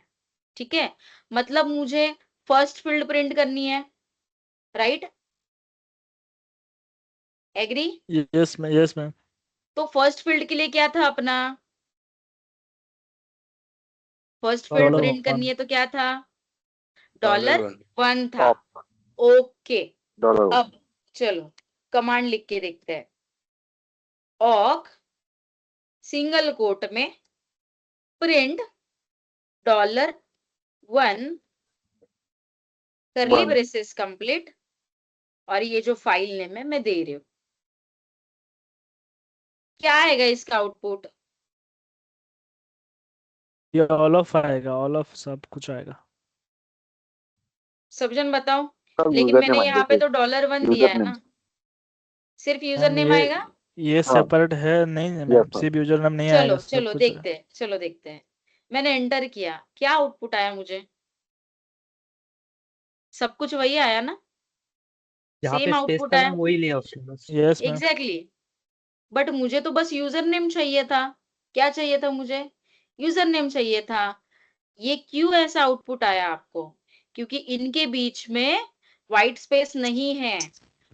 ठीक है, मतलब मुझे फर्स्ट फील्ड प्रिंट करनी है, right? Agree? Yes ma'am, yes ma'am. तो फर्स्ट फील्ड के लिए क्या था अपना? फर्स्ट फील्ड डॉलर प्रिंट करनी वन। है तो क्या था? $1 $1 था। टॉप ओके, डॉलर अब चलो कमांड लिख के देखते हैं। ऑक सिंगल कोट में प्रिंट $1 करली वन ब्रेसेस कंप्लीट, और ये जो फाइल नेम है मैं दे रही हूँ। क्या आएगा इसका आउटपुट? ये ऑल ऑफ आएगा, ऑल ऑफ सब कुछ आएगा। सब जन बताओ। सब लेकिन यूजर मैंने नेम यहाँ पे तो $1 दिया यूजर है नेम ना, सिर्फ यूजर मैम नेम आएगा। ये हाँ सेपरेट है नहीं मैम, यस मैम सिर्फ यूजर नेम नहीं चलो आएगा, सब चलो कुछ है। देखते हैं, चलो देखते हैं। मैंने एंटर किया, क्या आउटपुट आया मुझे? सब कुछ वही आया ना, जहाँ सेम पे स्पेस आउटपुट था आया। मैम वही लिया उसने बस। Yes ma'am. एग्जैक्टली, बट मुझे तो बस यूजर नेम चाहिए था। क्या चाहिए था मुझे? यूजर नेम चाहिए था। ये क्यों ऐसा आउटपुट आया आपको? क्योंकि इनके बीच में व्हाइट स्पेस नहीं है,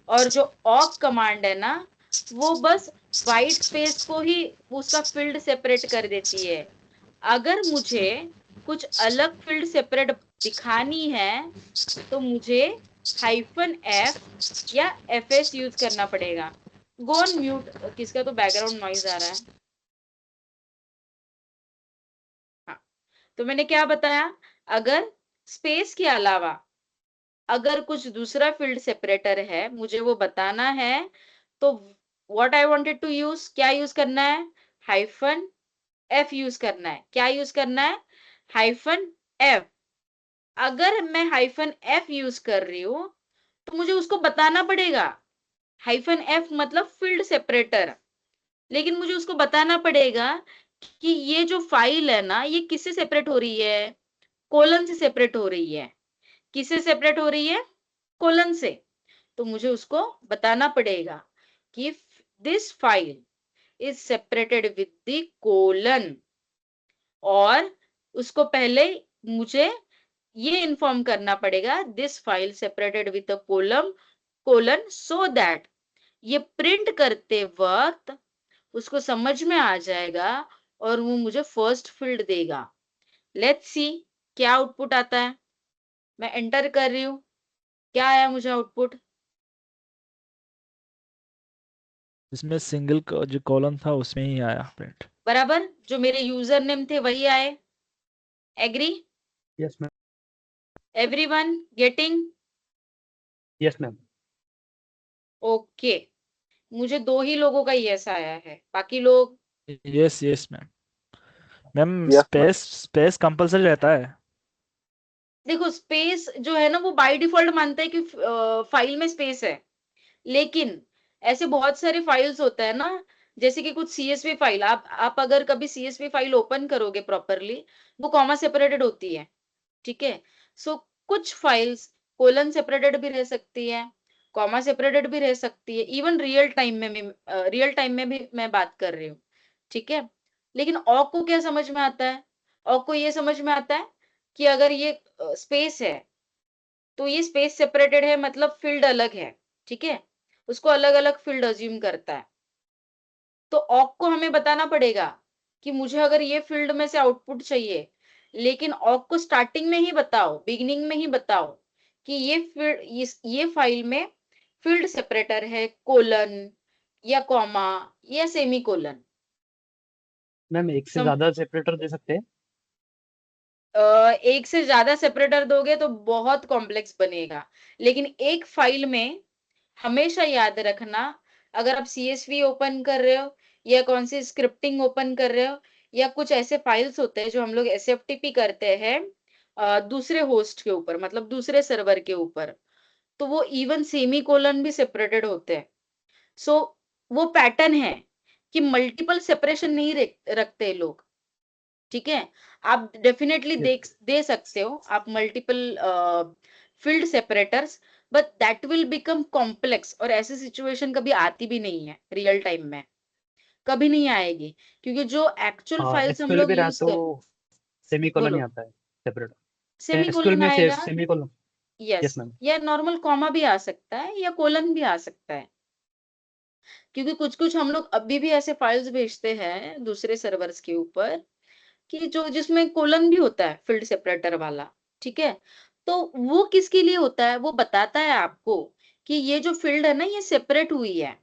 और जो ऑक कमांड है ना, वो बस व्हाइट स्पेस को ही उसका फील्ड सेपरेट कर देती है। अगर मुझे कुछ अलग फील्ड सेपरेट दिखानी है तो मुझे -F या FS यूज करना पड़ेगा। गो ऑन म्यूट, किसका तो बैकग्राउंड नॉइज आ रहा है। हाँ, तो मैंने क्या बताया? अगर स्पेस के अलावा अगर कुछ दूसरा फील्ड सेपरेटर है, मुझे वो बताना है, तो what I wanted to use, क्या यूज करना है? -F यूज करना है। क्या यूज करना है? -F। अगर मैं -F यूज कर रही हूं तो मुझे उसको बताना पड़ेगा। -F मतलब फील्ड सेपरेटर, लेकिन मुझे उसको बताना पड़ेगा कि ये जो फाइल है ना, ये किससे सेपरेट हो रही है? कोलन से सेपरेट हो रही है। किससे सेपरेट हो रही है? कोलन से। तो मुझे उसको बताना पड़ेगा कि this file is separated with the colon, और उसको पहले मुझे ये इन्फॉर्म करना पड़ेगा this file separated with a colon, so that ये प्रिंट करते वक्त उसको समझ में आ जाएगा और वो मुझे फर्स्ट फील्ड देगा। लेट्स सी क्या आउटपुट आता है। मैं एंटर कर रही हूँ, क्या आया मुझे आउटपुट? इसमें सिंगल जो कॉलम था उसमें ही आया प्रिंट। बराबर, जो मेरे यूजर नेम थे वही आए। Agree? Yes ma'am. Everyone getting? Yes ma'am. Okay, मुझे 2 ही लोगों का यस आया है, बाकी लोग। Yes yes ma'am. Ma'am yes ma'am space compulsory रहता है। देखो, स्पेस जो है ना वो बाय डिफॉल्ट मानता है कि फाइल में स्पेस है, लेकिन ऐसे बहुत सारे फाइल्स होता है ना, जैसे कि कुछ सीएसवी फाइल, आप अगर कभी सीएसवी फाइल ओपन करोगे प्रॉपरली, वो कॉमा सेपरेटेड होती है। ठीक है, सो कुछ फाइल्स कोलन सेपरेटेड भी रह सकती है, कॉमा सेपरेटेड भी रह सकती है, इवन रियल टाइम में भी मैं बात कर रही हूँ। ठीक है, लेकिन ऑक को क्या समझ में आता है? ऑक को ये समझ में आता है कि अगर ये स्पेस है तो ये स्पेस सेपरेटेड है, मतलब फील्ड अलग है। ठीक है, उसको अलग अलग फील्ड अज्यूम करता है। तो ऑक को हमें बताना पड़ेगा कि मुझे अगर ये फील्ड में से आउटपुट चाहिए, लेकिन ऑक को स्टार्टिंग में ही बताओ, बिगिनिंग में ही बताओ कि ये फील्ड, ये फाइल में फील्ड सेपरेटर है कोलन या कॉमा या सेमी कोलन। मैम एक से ज्यादा सेपरेटर दे सकते हैं? एक से ज्यादा सेपरेटर दोगे तो बहुत कॉम्प्लेक्स बनेगा, लेकिन एक फाइल में हमेशा याद रखना अगर आप CSV ओपन कर रहे हो या कौन सी स्क्रिप्टिंग ओपन कर रहे हो या कुछ ऐसे फाइल्स होते हैं जो हम लोग SFTP करते हैं दूसरे होस्ट के ऊपर, मतलब दूसरे सर्वर के ऊपर, तो वो इवन सेमी कोलन भी सेपरेटेड होते हैं। सो वो पैटर्न है कि मल्टीपल सेपरेशन नहीं रखते लोग, ठीक है। आप डेफिनेटली Yes. दे सकते हो आप multiple field separators, but that will become complex, और ऐसी सिचुएशन कभी आती भी नहीं है रियल टाइम में, कभी नहीं आएगी, क्योंकि जो एक्चुअल फाइल्स हम SQL लोग भी रहा यूज तो कर, सेमीकोलन ही बोलो, आता है सेपरेट। SQL सेमीकोलन में आएगा, सेमीकोलन। Yes, yes ma'am. या नॉर्मल कॉमा भी आ सकता है या कोलन भी आ सकता है, क्योंकि कुछ कुछ हम लोग अभी भी ऐसे फाइल्स भेजते हैं दूसरे सर्वर्स के ऊपर कि जो जिसमें कोलन भी होता है फील्ड सेपरेटर वाला, ठीक है। तो वो किसके लिए होता है, वो बताता है आपको कि ये जो फील्ड है ना ये सेपरेट हुई है,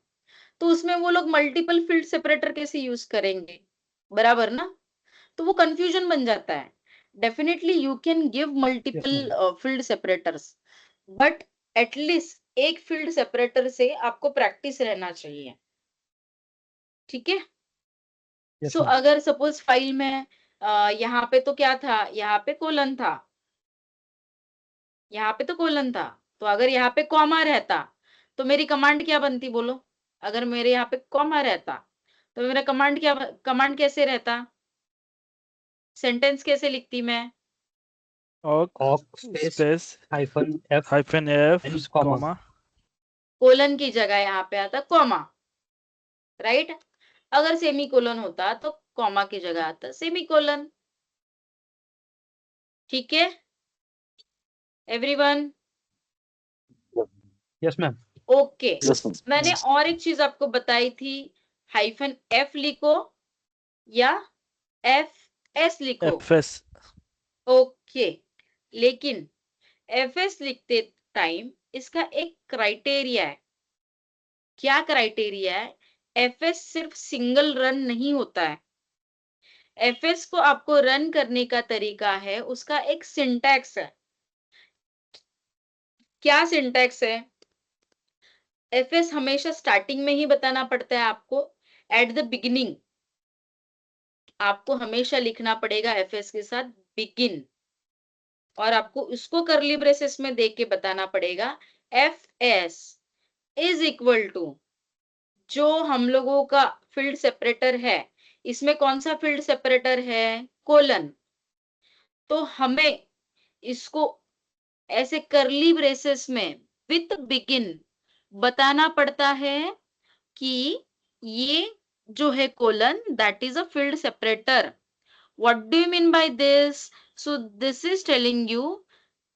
तो उसमें वो लोग मल्टीपल फील्ड सेपरेटर कैसे यूज करेंगे, बराबर ना। तो वो कंफ्यूजन बन जाता है। Definitely you can give yes multiple ma'am. Field separators, but at least एक फील्ड सेपरेटर से आपको प्रैक्टिस रहना चाहिए, ठीक है। Yes so ma'am. अगर सपोज फाइल में यहाँ पे तो क्या था, यहाँ पे कोलन था, यहाँ पे तो कोलन था, तो अगर यहाँ पे कॉमा रहता तो मेरी कमांड क्या बनती, बोलो। अगर मेरे यहाँ पे कॉमा रहता तो मेरा कमांड कैसे रहता, सेंटेंस कैसे लिखती मैं, awk space space -f -f and comma. Comma colon की जगह यहाँ पे आता कॉमा, राइट। अगर सेमी कोलन होता तो कॉमा की जगह आता सेमी कोलन, ठीक है everyone. Yes ma'am. Okay, Yes, ma'am. मैंने और एक चीज आपको बताई थी, -f लिखो या FS लिखो, fs ओके। लेकिन FS लिखते टाइम इसका एक क्राइटेरिया है। क्या क्राइटेरिया है, FS सिर्फ सिंगल रन नहीं होता है, FS को आपको रन करने का तरीका है, उसका एक सिंटैक्स है। क्या सिंटैक्स है, FS हमेशा स्टार्टिंग में ही बताना पड़ता है आपको, एट द बिगिनिंग आपको हमेशा लिखना पड़ेगा FS के साथ बिगिन, और आपको उसको कर्ली ब्रेसेस में देख के बताना पड़ेगा FS इज इक्वल टू जो हम लोगों का फील्ड सेपरेटर है, इसमें कौन सा फील्ड सेपरेटर है, कोलन। तो हमें इसको ऐसे कर्ली ब्रेसेस में विथ बिगिन बताना पड़ता है कि ये जो है colon that is a field separator. What do you mean by this? So this is telling you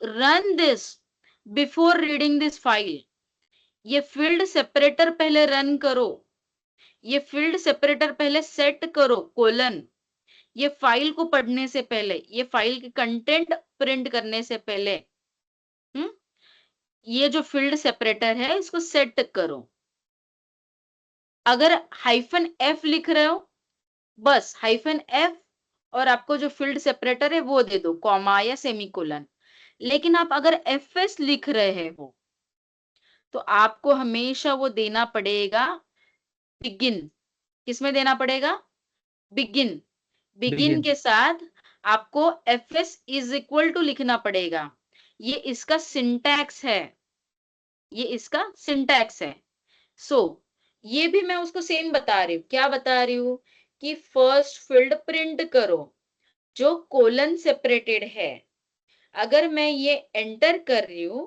run this before reading this file. ये फील्ड सेपरेटर पहले रन करो, ये फील्ड सेपरेटर पहले सेट करो कोलन, ये फाइल को पढ़ने से पहले, ये फाइल के कंटेंट प्रिंट करने से पहले, ये जो फील्ड सेपरेटर है इसको सेट करो। अगर -f लिख रहे हो, बस -f और आपको जो फील्ड सेपरेटर है वो दे दो, कॉमा या सेमीकोलन। लेकिन आप अगर FS लिख रहे हो तो आपको हमेशा वो देना पड़ेगा बिगिन। किसमें देना पड़ेगा, बिगिन। Begin begin. के साथ आपको FS इज इक्वल टू लिखना पड़ेगा। ये इसका सिंटैक्स है, ये इसका सिंटैक्स है। सो ये भी मैं उसको सेम बता रही हूँ, क्या बता रही हूँ कि फर्स्ट फील्ड प्रिंट करो जो कोलन सेपरेटेड है। अगर मैं ये एंटर कर रही हूं,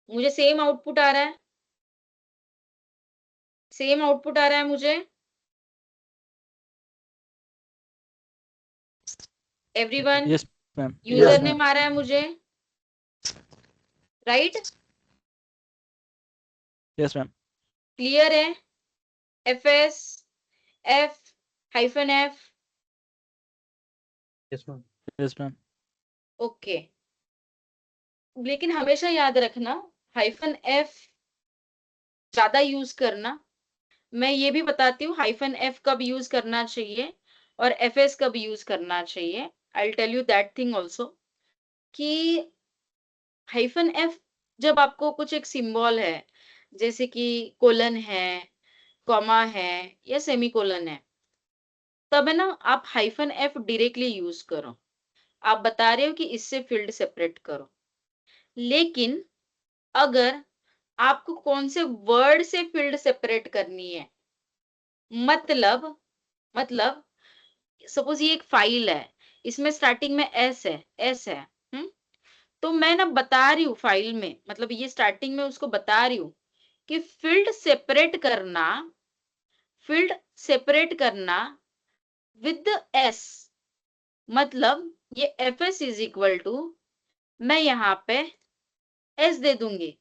मुझे सेम आउटपुट आ रहा है, सेम आउटपुट आ रहा है मुझे, everyone. yes ma'am user yes name ma'am आ रहा है मुझे, राइट, yes ma'am क्लियर है, FS F -F, yes ma'am. yes ma'am okay. लेकिन हमेशा याद रखना -F ज्यादा यूज करना। मैं ये भी बताती हूँ -F कब यूज करना चाहिए और FS कब यूज करना चाहिए। I tell you that thing also कि -F जब आपको कुछ एक सिंबल है, जैसे कि कोलन है, कॉमा है या सेमीकोलन है, तब है ना आप हाइफन एफ डायरेक्टली यूज करो। आप बता रहे हो कि इससे फील्ड सेपरेट करो। लेकिन अगर आपको कौन से वर्ड से फील्ड सेपरेट करनी है, मतलब मतलब सपोज ये एक फाइल है, इसमें स्टार्टिंग में एस है, तो मैं ना बता रही हूँ फाइल में, मतलब ये स्टार्टिंग में उसको बता रही हूँ कि फील्ड सेपरेट करना विद एस, मतलब ये F S is equal to, मैं यहाँ पे एस दे दूंगी।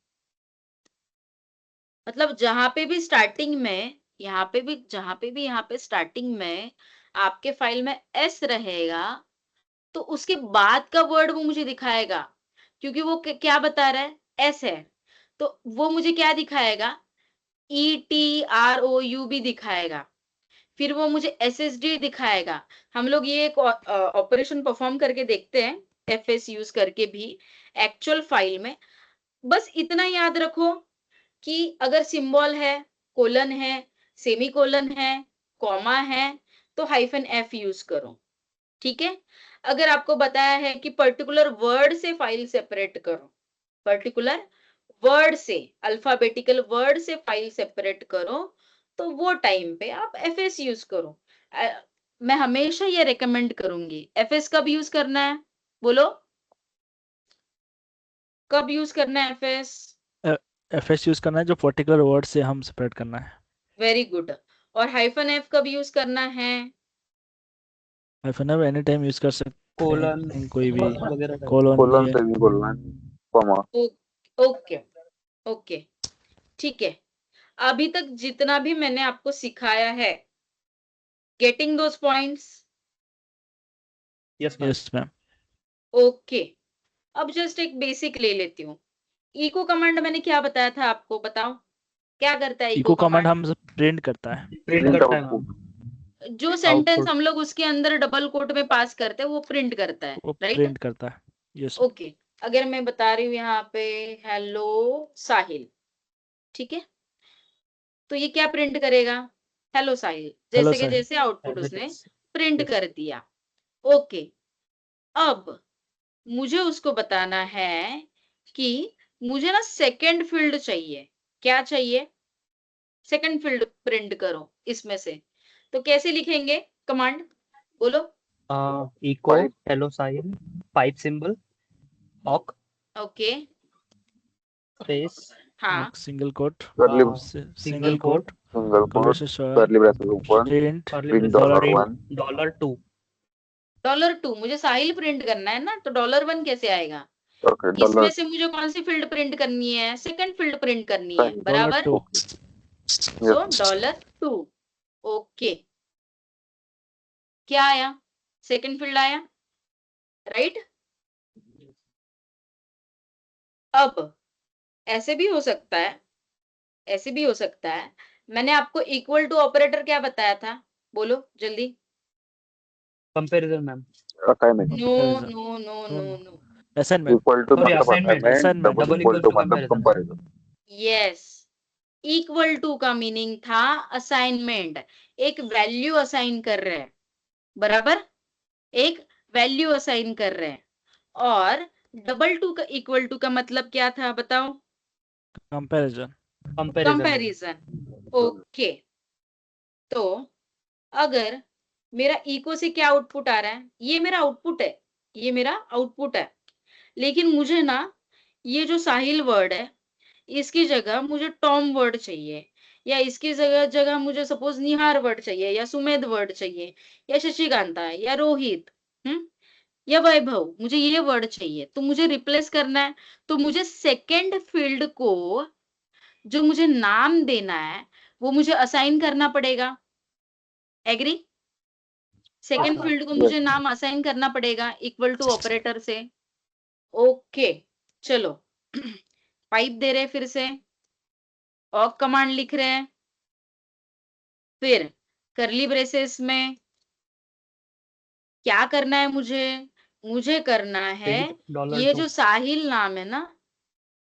मतलब जहां पे भी स्टार्टिंग में, यहाँ पे स्टार्टिंग में आपके फाइल में एस रहेगा, तो उसके बाद का वर्ड वो मुझे दिखाएगा, क्योंकि वो क्या बता रहा है, एस है, तो वो मुझे क्या दिखाएगा, ETROU भी दिखाएगा, फिर वो मुझे SSD दिखाएगा। हम लोग ये एक ऑपरेशन परफॉर्म करके देखते हैं, FS यूज करके भी एक्चुअल फाइल में। बस इतना याद रखो कि अगर सिंबल है, कोलन है, सेमीकोलन है, कॉमा है, तो हाइफन एफ यूज करो। ठीक है। अगर आपको बताया है कि पर्टिकुलर वर्ड से फाइल सेपरेट करो, पर्टिकुलर वर्ड से, अल्फाबेटिकल वर्ड से फाइल सेपरेट करो, तो वो टाइम पे आप एफएस यूज करो। मैं हमेशा ये रेकमेंड करूंगी। एफएस कब यूज करना है, बोलो, कब यूज करना है एफएस? एफएस यूज करना है जो पर्टिकुलर वर्ड से हम सेपरेट करना है। Very good. और हाइफन एफ कब यूज करना है? Hyphen F any time use कर सकते कोलन हैं, कोई भी वगैरह। कोलन कोलन ये सेमीकोलन कॉमा। ओके ओके, ठीक है। अभी तक जितना भी मैंने आपको सिखाया है, getting those points? Yes ma'am. Yes ma'am. Okay, अब जस्ट एक बेसिक ले लेती हूँ। इको कमांड मैंने क्या बताया था आपको, बताओ क्या करता है इको इको कमांड कमांड? हम प्रिंट करता है। प्रिंट प्रिंट करता है आउटपुट। मैम। जो सेंटेंस आउटपुट। हम लोग उसके अंदर डबल कोट में पास करते हैं वो प्रिंट करता है, वो राइट? प्रिंट करता है। यस। ओके, अगर मैं बता रही हूँ यहाँ पे हेलो साहिल, ठीक है, तो ये क्या प्रिंट करेगा, हेलो साहिल, हेलो जैसे कि सर। जैसे आउटपुट उसने प्रिंट Yes. कर दिया। ओके, अब मुझे उसको बताना है कि मुझे ना सेकंड फील्ड चाहिए। क्या चाहिए? सेकंड फील्ड प्रिंट करो इसमें से। तो कैसे लिखेंगे कमांड, बोलो? Echo Pipe. Hello Sahil, pipe symbol, ऑक ओके, स्पेस, हाँ, single quote, Curly single quote, single quote. conversation, Curly braces open. print, curly Print $1, $1. $2। मुझे साहिल प्रिंट करना है ना, तो $1 कैसे आएगा? Okay. इसमें से मुझे कौन सी फील्ड प्रिंट करनी है, सेकंड फील्ड प्रिंट करनी है, Sign. बराबर? $2। सो $2। ओके, क्या आया, सेकंड फील्ड आया, राइट? अब ऐसे भी हो सकता है, ऐसे भी हो सकता है, मैंने आपको इक्वल टू ऑपरेटर क्या बताया था, बोलो जल्दी? Comparison ma'am. Assignment. No Comparison. No no No, no no. No, Assignment. Equal to Sorry, मतलब assignment. assignment. Assignment. Double Double equal to मतलब comparison. comparison. Yes, equal to का मीनिंग था assignment, एक वैल्यू असाइन कर रहे हैं, बराबर, एक वैल्यू असाइन कर रहे हैं। और डबल टू का इक्वल टू का मतलब क्या था, बताओ? Comparison. कंपैरिजन। कंपैरिजन। ओके, तो अगर मेरा इको से क्या आउटपुट आ रहा है, ये मेरा आउटपुट है, ये मेरा आउटपुट है, लेकिन मुझे ना ये जो साहिल वर्ड है, इसकी जगह मुझे टॉम वर्ड चाहिए, या इसकी जगह जगह मुझे सपोज निहार वर्ड चाहिए, या सुमेध वर्ड चाहिए, या शशिकांता, या रोहित, या वैभव, मुझे ये वर्ड चाहिए, तो मुझे रिप्लेस करना है। तो मुझे सेकंड फील्ड को जो मुझे नाम देना है वो मुझे असाइन करना पड़ेगा, एग्री? सेकंड फील्ड को Yes. मुझे नाम असाइन करना पड़ेगा इक्वल टू ऑपरेटर से। ओके, चलो पाइप दे रहे हैं फिर से, ऑक कमांड लिख रहे हैं, फिर करली ब्रेसेस में क्या करना है मुझे, मुझे करना है प्रिंट ये $2। जो साहिल नाम है ना,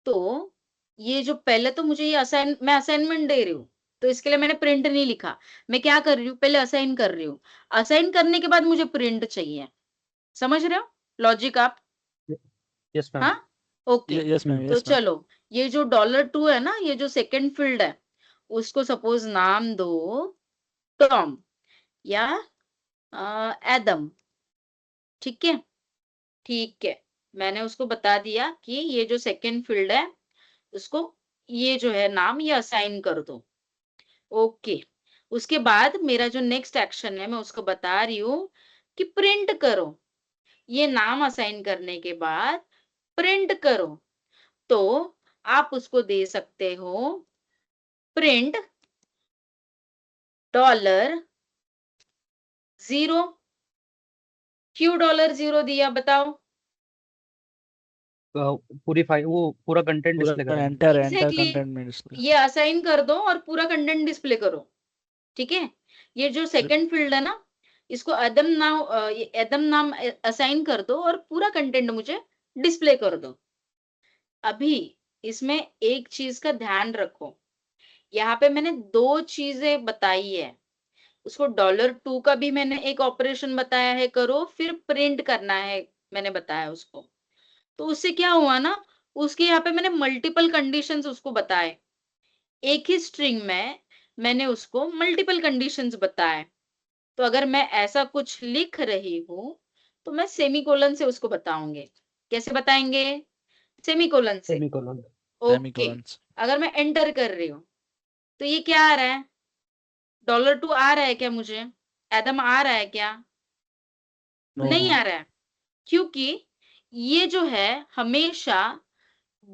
तो ये जो पहले तो मुझे ये मैं असाइनमेंट दे रही हूँ, तो इसके लिए मैंने प्रिंट नहीं लिखा। मैं क्या कर रही हूँ, पहले असाइन कर रही हूँ। असाइन करने के बाद मुझे प्रिंट चाहिए। समझ रहे हो लॉजिक आप? Yes ma'am. हाँ, ओके। यस मैम, तो यस मैम। चलो, ये जो $2 है ना, ये जो सेकंड फील्ड है, उसको सपोज नाम दो टॉम या एडम। ठीक है, ठीक है। मैंने उसको बता दिया कि ये जो सेकंड फील्ड है, उसको ये जो है नाम ये असाइन कर दो। ओके। उसके बाद मेरा जो नेक्स्ट एक्शन है, मैं उसको बता रही हूँ कि प्रिंट करो। ये नाम असाइन करने के बाद प्रिंट करो। तो आप उसको दे सकते हो प्रिंट $0। क्यों $0 दिया बताओ? पूरी फाइल, वो पूरा कंटेंट पूरा डिस्प्ले करेंगे। एंटर एग्जैक्टली कंटेंट में डिस्प्ले। ये असाइन कर दो और पूरा कंटेंट डिस्प्ले करो। ठीक है, ये जो सेकंड फील्ड है ना, इसको एदम नाम असाइन कर दो और पूरा कंटेंट मुझे डिस्प्ले कर दो। अभी इसमें एक चीज का ध्यान रखो, यहाँ पे मैंने दो चीजें बताई है। उसको $2 का भी मैंने एक ऑपरेशन बताया है करो, फिर प्रिंट करना है मैंने बताया उसको। तो उससे क्या हुआ ना, उसके यहाँ पे मैंने मल्टीपल कंडीशंस उसको बताए। एक ही स्ट्रिंग में मैंने उसको मल्टीपल कंडीशंस बताए। तो अगर मैं ऐसा कुछ लिख रही हूँ, तो मैं सेमीकोलन से उसको बताऊंगे। कैसे बताएंगे? सेमीकोलन से। सेमीकोलन। ओके। सेमीकोलंस। अगर मैं एंटर कर रही हूँ, तो ये क्या आ रहा है? $2 आ रहा है क्या मुझे? एदम आ रहा है क्या? नो नहीं नो। आ रहा है। क्योंकि ये जो है हमेशा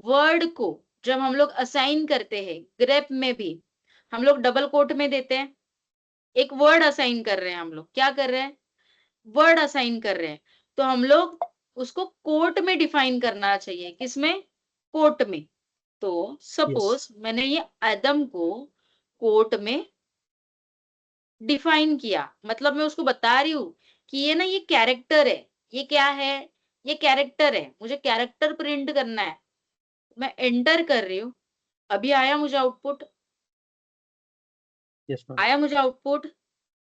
वर्ड को जब हम लोग असाइन करते हैं, ग्रेप में भी हम लोग डबल कोट में देते हैं। एक वर्ड असाइन कर रहे हैं, हम लोग क्या कर रहे हैं? वर्ड असाइन कर रहे हैं। तो हम लोग उसको कोट में डिफाइन करना चाहिए। किसमें? कोट में। तो यस। सपोज मैंने ये एदम को कोट में डिफाइन किया, मतलब मैं उसको बता रही हूँ कि ये ना ये कैरेक्टर है। ये क्या है? ये कैरेक्टर है, मुझे कैरेक्टर प्रिंट करना है। मैं एंटर कर रही हूँ, अभी आया मुझे आउटपुट। Yes ma'am. आया मुझे आउटपुट।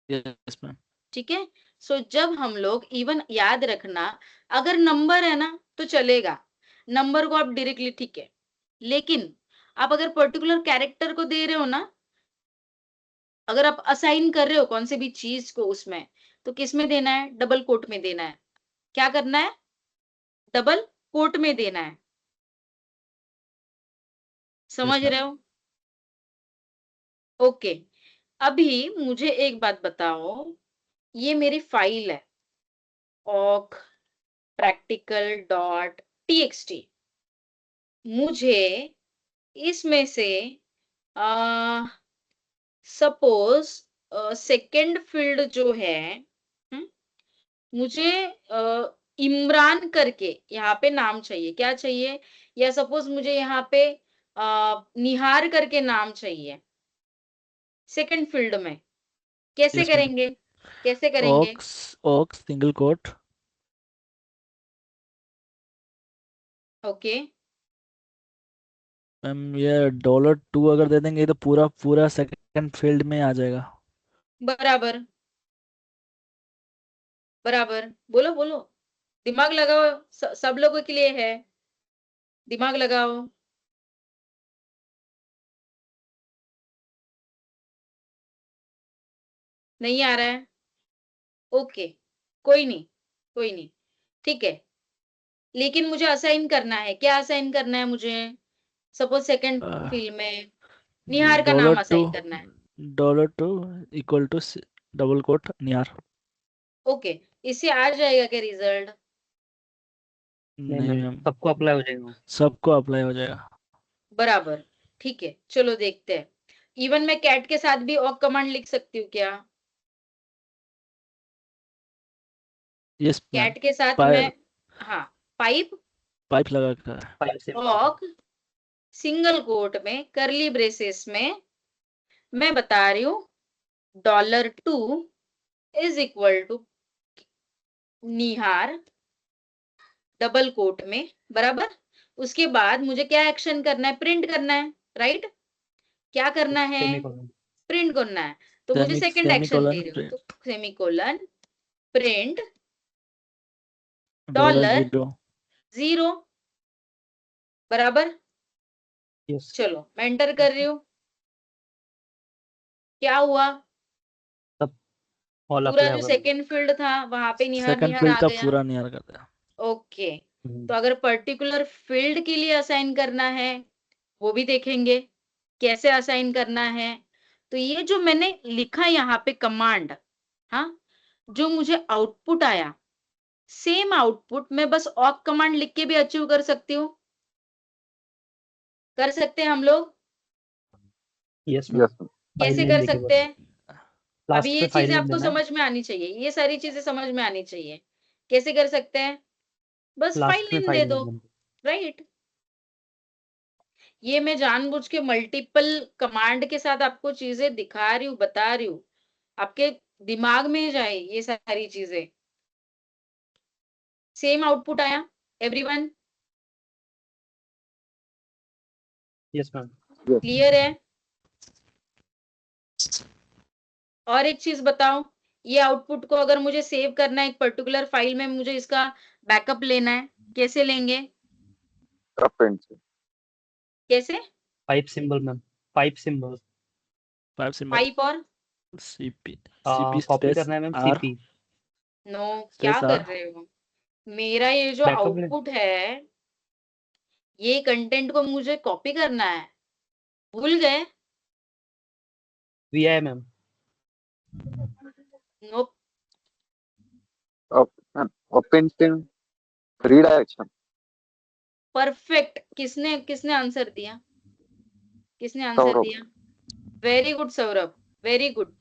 Yes ma'am. ठीक है। सो जब हम लोग इवन याद रखना, अगर नंबर है ना तो चलेगा, नंबर को आप डायरेक्टली, ठीक है। लेकिन आप अगर पर्टिकुलर कैरेक्टर को दे रहे हो ना, अगर आप असाइन कर रहे हो कौन से भी चीज को उसमें, तो किस में देना है? डबल कोट में देना है। क्या करना है? डबल कोट में देना है। यस समझ मैम। रहे हो? ओके। अभी मुझे एक बात बताओ, ये मेरी फाइल है awk practical.txt। मुझे इसमें से सपोज सेकंड फील्ड जो है, हम्म, मुझे इमरान करके यहाँ पे नाम चाहिए। क्या चाहिए? या सपोज मुझे यहाँ पे निहार करके नाम चाहिए सेकंड फील्ड में। कैसे यस मैम। करेंगे? कैसे करेंगे? ओक्स सिंगल कोट। ओके। मैम ये $2 अगर दे देंगे तो पूरा पूरा सेकंड फील्ड में आ जाएगा। बराबर, बराबर। बोलो बोलो, दिमाग लगाओ। सब लोगों के लिए है, दिमाग लगाओ। नहीं आ रहा है? ओके, कोई नहीं, कोई नहीं। ठीक है, लेकिन मुझे असाइन करना है। क्या असाइन करना है मुझे? सपोज सेकंड फील्ड में निहार का डॉलर नाम टू असाइन करना है। $2 equal to double quote Nihar. Okay, इससे आ जाएगा क्या रिजल्ट? नहीं नहीं मैम, मैम, सबको अप्लाई हो जाएगा। सबको अप्लाई हो जाएगा। बराबर। ठीक है, चलो देखते हैं। इवन मैं कैट के साथ भी ऑक कमांड लिख सकती हूँ क्या? Yes ma'am. कैट के साथ मैं, पाइप हाँ, पाइप पाइप लगा कर है। 5 से ऑक सिंगल कोट में करली ब्रेसेस में मैं बता रही हूँ $2 is equal to Nihar double quote में, बराबर। उसके बाद मुझे क्या एक्शन करना है, प्रिंट करना है, राइट? क्या करना है, सेमीकोलन प्रिंट करना है। तो मुझे सेकंड एक्शन दे सेमीकोलन रही हूँ, प्रिंट तो semicolon print dollar dollar zero 0 बराबर। यस चलो मैं एंटर कर रही हूँ, क्या हुआ, सब ऑल पूरा अप्लाई जो होगा। सेकंड फील्ड था वहां पे निहर सेकंड निहर फील्ड आ का गया। पूरा नियर कर दिया। ओके, तो अगर पर्टिकुलर फील्ड के लिए असाइन करना है वो भी देखेंगे कैसे असाइन करना है। तो ये जो मैंने लिखा यहाँ पे कमांड, हाँ, जो मुझे आउटपुट आया, सेम आउटपुट मैं बस ऑक कमांड लिख के भी अचीव कर सकती हूँ, कर सकते हैं हम लोग। यस मैम, यस फाइल कैसे नेम कर देके सकते बस हैं? अभी लास्ट ये पे फाइल चीजें नेम आपको देना है। समझ में आनी चाहिए, ये सारी चीजें समझ में आनी चाहिए। कैसे कर सकते हैं? बस फाइल लास्ट में नेम दे फाइल दो, नेम देना। राइट? ये मैं जानबूझ के मल्टीपल कमांड के साथ आपको चीजें दिखा रही हूँ, बता रही हूँ, आपके दिमाग में जाए ये सारी चीजें। सेम आउटपुट आया एवरीवन, यस मैम, क्लियर है? और एक चीज बताओ, ये आउटपुट को अगर मुझे सेव करना है एक पर्टिकुलर फाइल में, मुझे इसका बैकअप लेना है, कैसे लेंगे? अपेंड से कैसे? Pipe symbol ma'am, pipe symbol 5 symbol pipe और सीपी कॉपी स्पेस करना है मैम, आर सीपी नो, क्या स्पेस कर आर। रहे हो? मेरा ये जो बैकअप ले आउटपुट है, ये कंटेंट को मुझे कॉपी करना है, भूल गए? V I ma'am. No, append से रीडायरेक्शन परफेक्ट। किसने किसने आंसर दिया, किसने आंसर सौरभ दिया? Very good Saurabh, very good.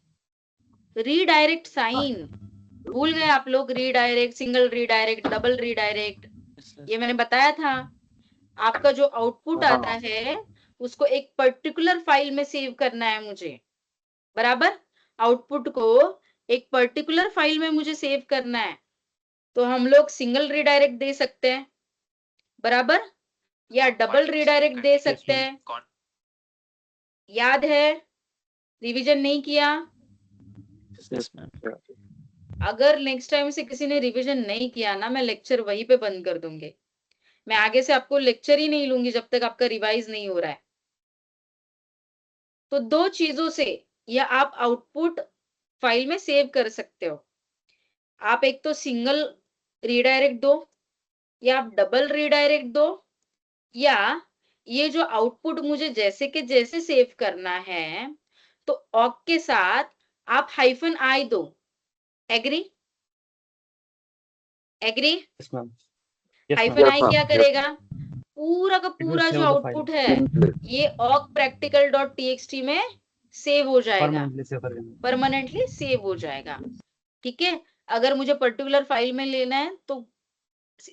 Redirect sign भूल गए आप लोग, redirect, single redirect, double redirect, ये मैंने बताया था। आपका जो आउटपुट आता हाँ है उसको एक पर्टिकुलर फाइल में सेव करना है मुझे, बराबर? आउटपुट को एक पर्टिकुलर फाइल में मुझे सेव करना है, तो हम लोग सिंगल रीडायरेक्ट दे सकते हैं, बराबर, या डबल रीडायरेक्ट दे यस सकते मैम, हैं। याद है? रिवीजन नहीं किया? Yes ma'am. अगर नेक्स्ट टाइम से किसी ने रिवीजन नहीं किया ना, मैं लेक्चर वहीं पे बंद कर दूंगी। मैं आगे से आपको लेक्चर ही नहीं लूंगी जब तक आपका रिवाइज नहीं हो रहा है। तो दो चीजों से या आप आउटपुट फाइल में सेव कर सकते हो। आप एक तो सिंगल रीडायरेक्ट दो, या आप डबल रीडायरेक्ट दो, या ये जो आउटपुट मुझे जैसे के जैसे सेव करना है, तो ऑक के साथ आप हाइफन आई दो। Agree? Agree? Yes ma'am, yes hyphen ma'am, i क्या यस करेगा? पूरा का इट विल पूरा जो सेव द फाइल आउटपुट है मैम ये awk practical.txt में सेव हो जाएगा, परमानेंटली सेव करेंगे। परमानेंटली सेव हो जाएगा। ठीक है? अगर मुझे पर्टिकुलर फाइल में लेना है तो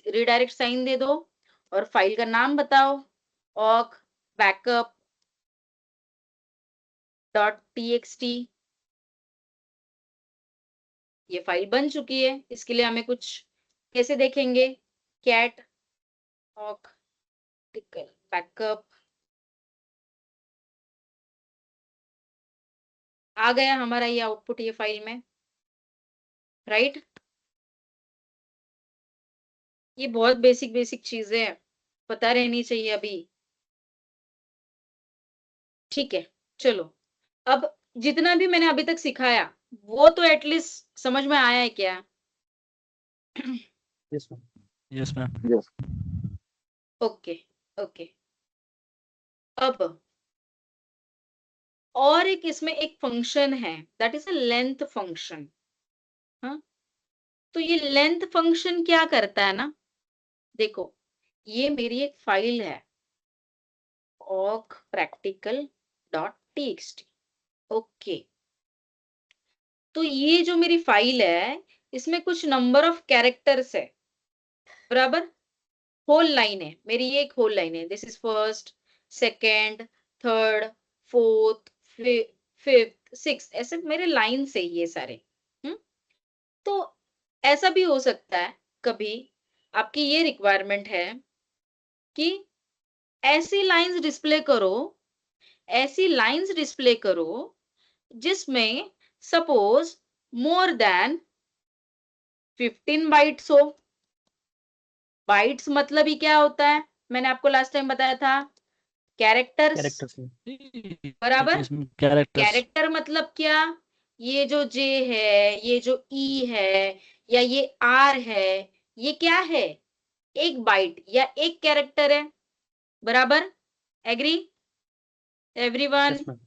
रिडायरेक्ट साइन दे दो और फाइल का नाम बताओ, awk backup.txt। ये फाइल बन चुकी है। इसके लिए हमें कुछ कैसे देखेंगे? cat awk बैकअप आ गया हमारा ये आउटपुट ये फाइल में, राइट? ये बहुत बेसिक बेसिक चीजें हैं, पता रहनी चाहिए अभी। ठीक है, चलो, अब जितना भी मैंने अभी तक सिखाया वो तो एटलीस्ट समझ में आया है क्या? Yes ma'am, yes ma'am. Yes okay, okay. अब और एक इसमें एक फंक्शन है, that is a length function. हाँ, तो ये लेंथ फंक्शन क्या करता है ना, देखो, ये मेरी एक फाइल है awk practical.txt। ओके, तो ये जो मेरी फाइल है इसमें कुछ नंबर ऑफ कैरेक्टर्स है, बराबर? होल लाइन है मेरी, ये एक होल लाइन है। This is first, second, third, fourth, fifth, six, ऐसे मेरे लाइन से ये सारे। तो ऐसा भी हो सकता है कभी आपकी ये रिक्वायरमेंट है कि ऐसी लाइंस डिस्प्ले करो, ऐसी लाइंस डिस्प्ले करो जिसमें सपोज मोर देन 15 बाइट्स हो। बाइट्स मतलब ही क्या होता है, मैंने आपको लास्ट टाइम बताया था, कैरेक्टर्स, कैरेक्टर से बराबर। इसमें कैरेक्टर्स कैरेक्टर मतलब क्या, ये जो जे है, ये जो ई है, या ये आर है, ये क्या है, एक बाइट या एक कैरेक्टर है, बराबर। Agree everyone? Yes ma'am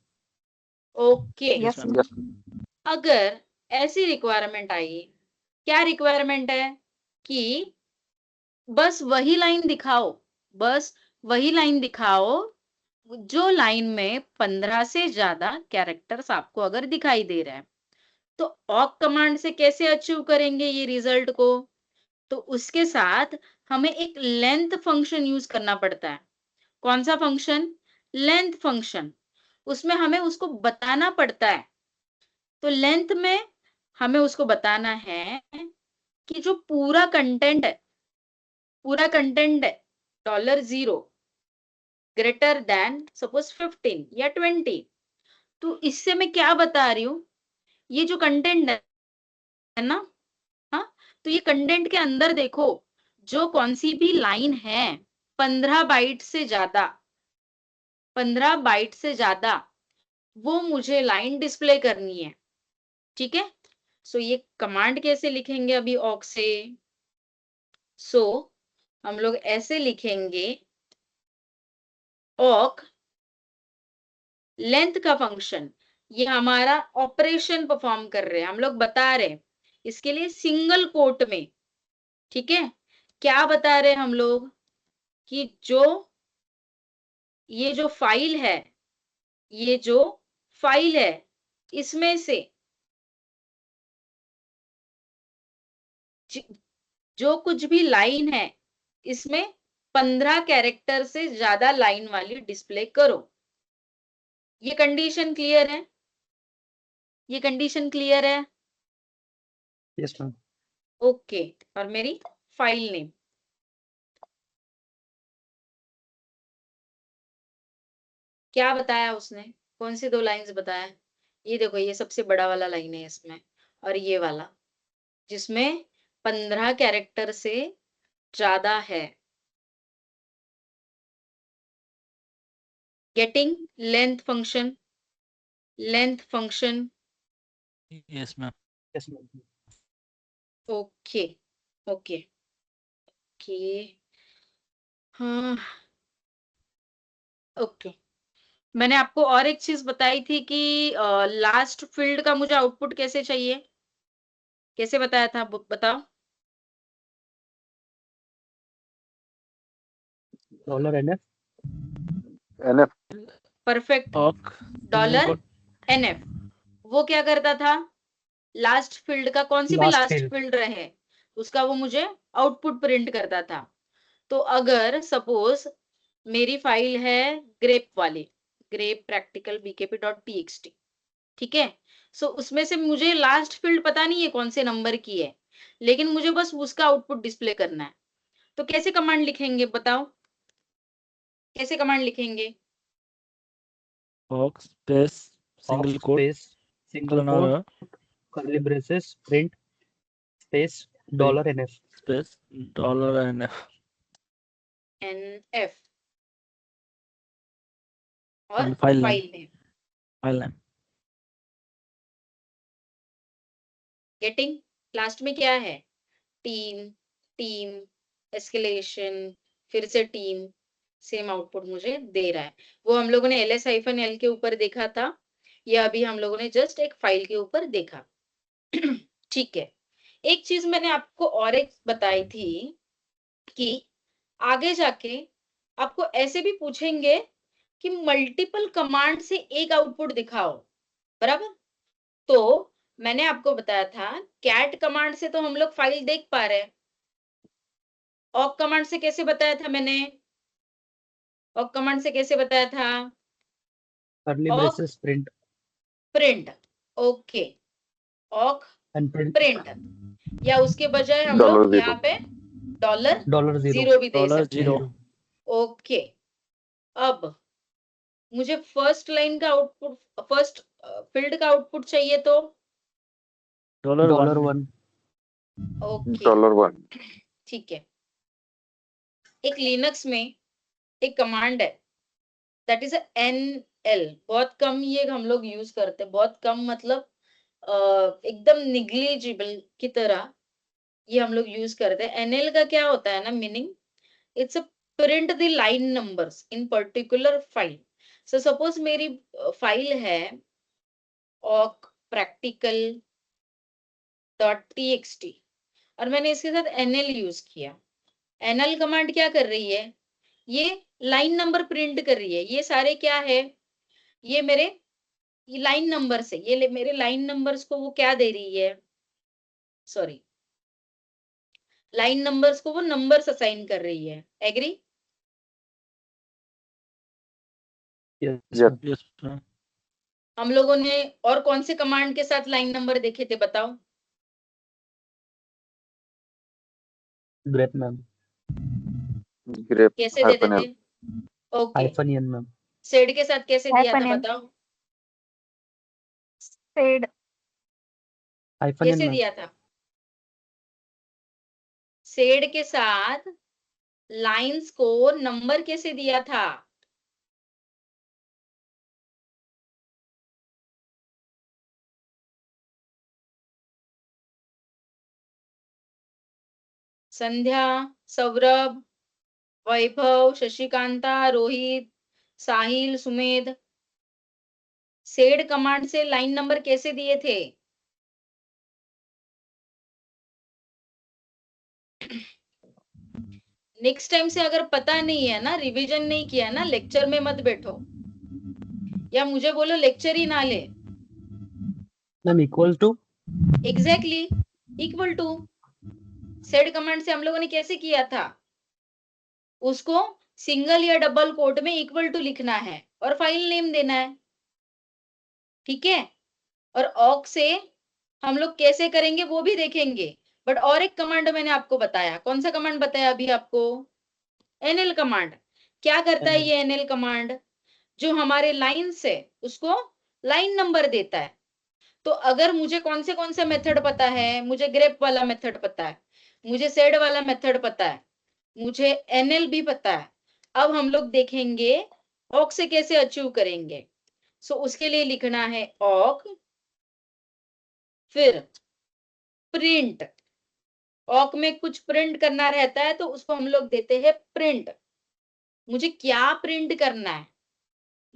okay. Yes ma'am yes अगर ऐसी रिक्वायरमेंट आई, क्या रिक्वायरमेंट है कि बस वही लाइन दिखाओ, बस वही लाइन दिखाओ जो लाइन में 15 से ज्यादा कैरेक्टर्स आपको अगर दिखाई दे रहा है। तो ऑक कमांड से कैसे अचीव करेंगे ये रिजल्ट को, तो उसके साथ हमें एक लेंथ फंक्शन यूज करना पड़ता है। कौन सा फंक्शन? Length function. उसमें हमें उसको बताना पड़ता है। तो लेंथ में हमें उसको बताना है कि जो पूरा कंटेंट है, पूरा कंटेंट है $0 ग्रेटर देन सपोज 15 या 20। तो इससे मैं क्या बता रही हूँ, ये जो कंटेंट है ना, हाँ, तो ये कंटेंट के अंदर देखो, जो कौन सी भी लाइन है 15 बाइट से ज्यादा, 15 बाइट से ज्यादा, वो मुझे लाइन डिस्प्ले करनी है। ठीक है। सो ये कमांड कैसे लिखेंगे अभी ऑक से? सो हम लोग ऐसे लिखेंगे, ऑक लेंथ का फंक्शन, ये हमारा ऑपरेशन परफॉर्म कर रहे हैं, हम लोग बता रहे हैं इसके लिए सिंगल कोट में। ठीक है। क्या बता रहे हैं हम लोग कि जो ये जो फाइल है, ये जो फाइल है, इसमें से जो कुछ भी लाइन है, इसमें 15 कैरेक्टर से ज्यादा लाइन वाली डिस्प्ले करो। ये कंडीशन क्लियर है? ये कंडीशन क्लियर है? Yes ma'am okay. और मेरी फाइल नेम, क्या बताया उसने, कौन सी 2 लाइंस बताया? ये देखो, ये सबसे बड़ा वाला लाइन है इसमें, और ये वाला जिसमें 15 कैरेक्टर से ज्यादा है। Getting length function, length function. Yes ma'am yes ma'am okay okay okay. हाँ ओके। मैंने आपको और एक चीज बताई थी कि लास्ट फील्ड का मुझे आउटपुट कैसे चाहिए, कैसे बताया था, बताओ। Dollar an F NF perfect. ऑक सिंगल डॉलर कोट एनएफ वो क्या करता था, लास्ट फील्ड का, कौन सी भी लास्ट लास्ट फील्ड फील्ड रहे उसका वो मुझे आउटपुट प्रिंट करता था। तो अगर सपोज मेरी फाइल है ग्रेप वाली, ग्रेप प्रैक्टिकल bkp.txt, ठीक है। सो उसमें से मुझे लास्ट फील्ड पता नहीं है कौन से नंबर की है, लेकिन मुझे बस उसका आउटपुट डिस्प्ले करना है। तो कैसे कमांड लिखेंगे बताओ, कैसे कमांड लिखेंगे? Awk space of single quote space single quote curly braces print space dollar an F space $NF NF और and file name file name. file name getting last में क्या है, टीम, टीम एस्केलेशन, फिर से team, same output मुझे दे रहा है। वो हम लोगों ने ls-l के ऊपर देखा था, या अभी हम लोगों ने जस्ट एक फाइल के ऊपर देखा। ठीक है। एक चीज मैंने आपको और एक बताई थी कि आगे जाके आपको ऐसे भी पूछेंगे कि मल्टीपल कमांड से एक आउटपुट दिखाओ, बराबर। तो मैंने आपको बताया था कैट कमांड से तो हम लोग फाइल देख पा रहे हैं, ऑक कमांड से कैसे बताया था मैंने, ऑक कमांड से कैसे बताया था, कर्ली ऑक ब्रेसेस प्रिंट प्रिंट। ओके, ऑक एंड प्रिंट प्रिंट, या उसके बजाय हम $0 लोग यहाँ पे $0 $0 भी दे $0 सकते हैं। ओके। अब मुझे फर्स्ट लाइन का आउटपुट, फर्स्ट फील्ड का आउटपुट चाहिए तो $1 ओके $1 ठीक है। एक लिनक्स में एक कमांड है दैट इज NL। बहुत कम ये हम लोग यूज करते हैं, बहुत कम मतलब एकदम निग्लिजिबल की तरह ये हम लोग यूज करते हैं। NL का क्या होता है ना meaning, it's a print the line numbers in particular file. So suppose मेरी फाइल है awk practical.txt और मैंने इसके साथ NL यूज किया। NL कमांड क्या कर रही है, ये लाइन नंबर प्रिंट कर रही है। ये सारे क्या है, ये मेरे लाइन नंबर से, ये मेरे लाइन नंबर्स को वो क्या दे रही है, सॉरी लाइन नंबर्स को वो नंबर्स असाइन कर रही है। Agree? Yes, Yes. ma'am. Yes ma'am. हम लोगों ने और कौन से कमांड के साथ लाइन नंबर देखे थे बताओ? Grep, ma'am. grep कैसे देते -l थे? ओके। -n, ma'am. सेड के साथ कैसे दिया था -n बताओ? sed -n, कैसे ma'am. दिया था? सेड के साथ लाइंस को नंबर कैसे दिया था? संध्या, सौरभ, वैभव, शशिकांता, रोहित, साहिल, सुमेध, सेड कमांड से लाइन नंबर कैसे दिए थे? नेक्स्ट टाइम से अगर पता नहीं है ना, रिवीजन नहीं किया ना, लेक्चर में मत बैठो या मुझे बोलो लेक्चर ही ना ले। Ma'am, equals to exactly equal to. Sed command से हम लोगों ने कैसे किया था, उसको सिंगल या डबल कोट में इक्वल टू लिखना है और फाइल नेम देना है, ठीक है। और ऑक से हम लोग कैसे करेंगे वो भी देखेंगे। बट और एक कमांड मैंने आपको बताया, कौन सा कमांड बताया अभी आपको? NL command. क्या करता है NL. ये NL कमांड? जो हमारे लाइन से उसको लाइन नंबर देता है। तो अगर मुझे कौन से मेथड पता है, मुझे ग्रेप वाला मेथड पता है, मुझे सेड वाला मेथड पता है, मुझे NL भी पता है, अब हम लोग देखेंगे ऑक से कैसे अचीव करेंगे। सो उसके लिए लिखना है ऑक, फिर प्रिंट। ऑक में कुछ प्रिंट करना रहता है तो उसको हम लोग देते हैं प्रिंट। मुझे क्या प्रिंट करना है,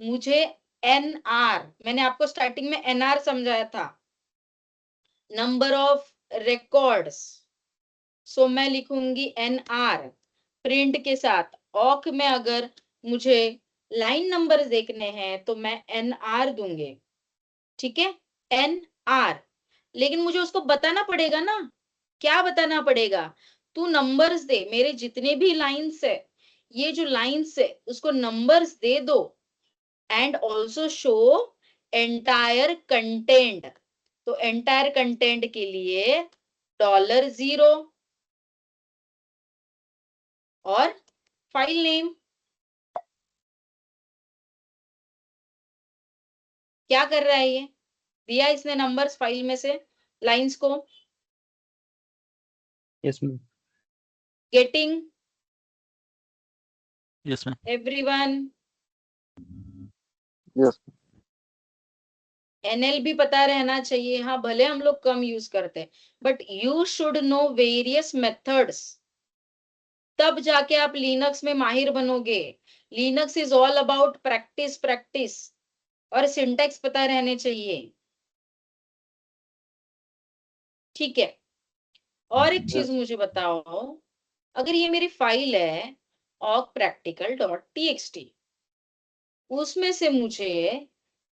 मुझे NR, मैंने आपको स्टार्टिंग में NR समझाया था, नंबर ऑफ रिकॉर्ड्स। सो मैं लिखूंगी NR प्रिंट के साथ। ऑक में अगर मुझे लाइन नंबर देखने हैं तो मैं NR दूंगी, ठीक है, NR। लेकिन मुझे उसको बताना पड़ेगा ना, क्या बताना पड़ेगा, तू नंबर्स दे, मेरे जितने भी लाइंस है, ये जो लाइंस है उसको नंबर्स दे दो, and also show entire content. तो एंटायर कंटेंट के लिए $0 और फाइल नेम। क्या कर रहा है ये, दिया इसने नंबर्स फाइल में से लाइंस को। Yes, ma'am. Getting yes ma'am. Everyone? yes NL भी पता रहना चाहिए, हाँ भले हम लोग कम यूज करते हैं, but you should know various methods, तब जाके आप लिनक्स में माहिर बनोगे। Linux is all about practice practice, और सिंटैक्स पता रहने चाहिए, ठीक है। और एक चीज मुझे बताओ, अगर ये मेरी फाइल है awkpractical.txt, उसमें से मुझे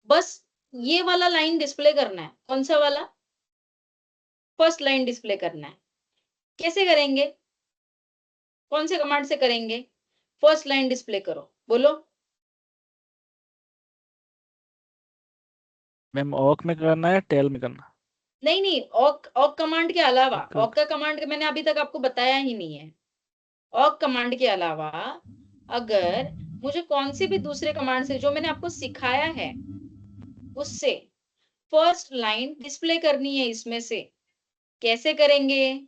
बस ये वाला लाइन डिस्प्ले करना है, कौन सा वाला, फर्स्ट लाइन डिस्प्ले करना है। कैसे करेंगे, कौन से कमांड से करेंगे? फर्स्ट लाइन डिस्प्ले करो, बोलो। मैम ऑक में करना है, टेल में करना? नहीं नहीं, ऑक ऑक कमांड के अलावा, ओके ऑक का कमांड मैंने अभी तक आपको बताया ही नहीं है। ऑक कमांड के अलावा अगर मुझे कौन से भी दूसरे कमांड से जो मैंने आपको सिखाया है उससे फर्स्ट लाइन डिस्प्ले करनी है इसमें से। कैसे करेंगे?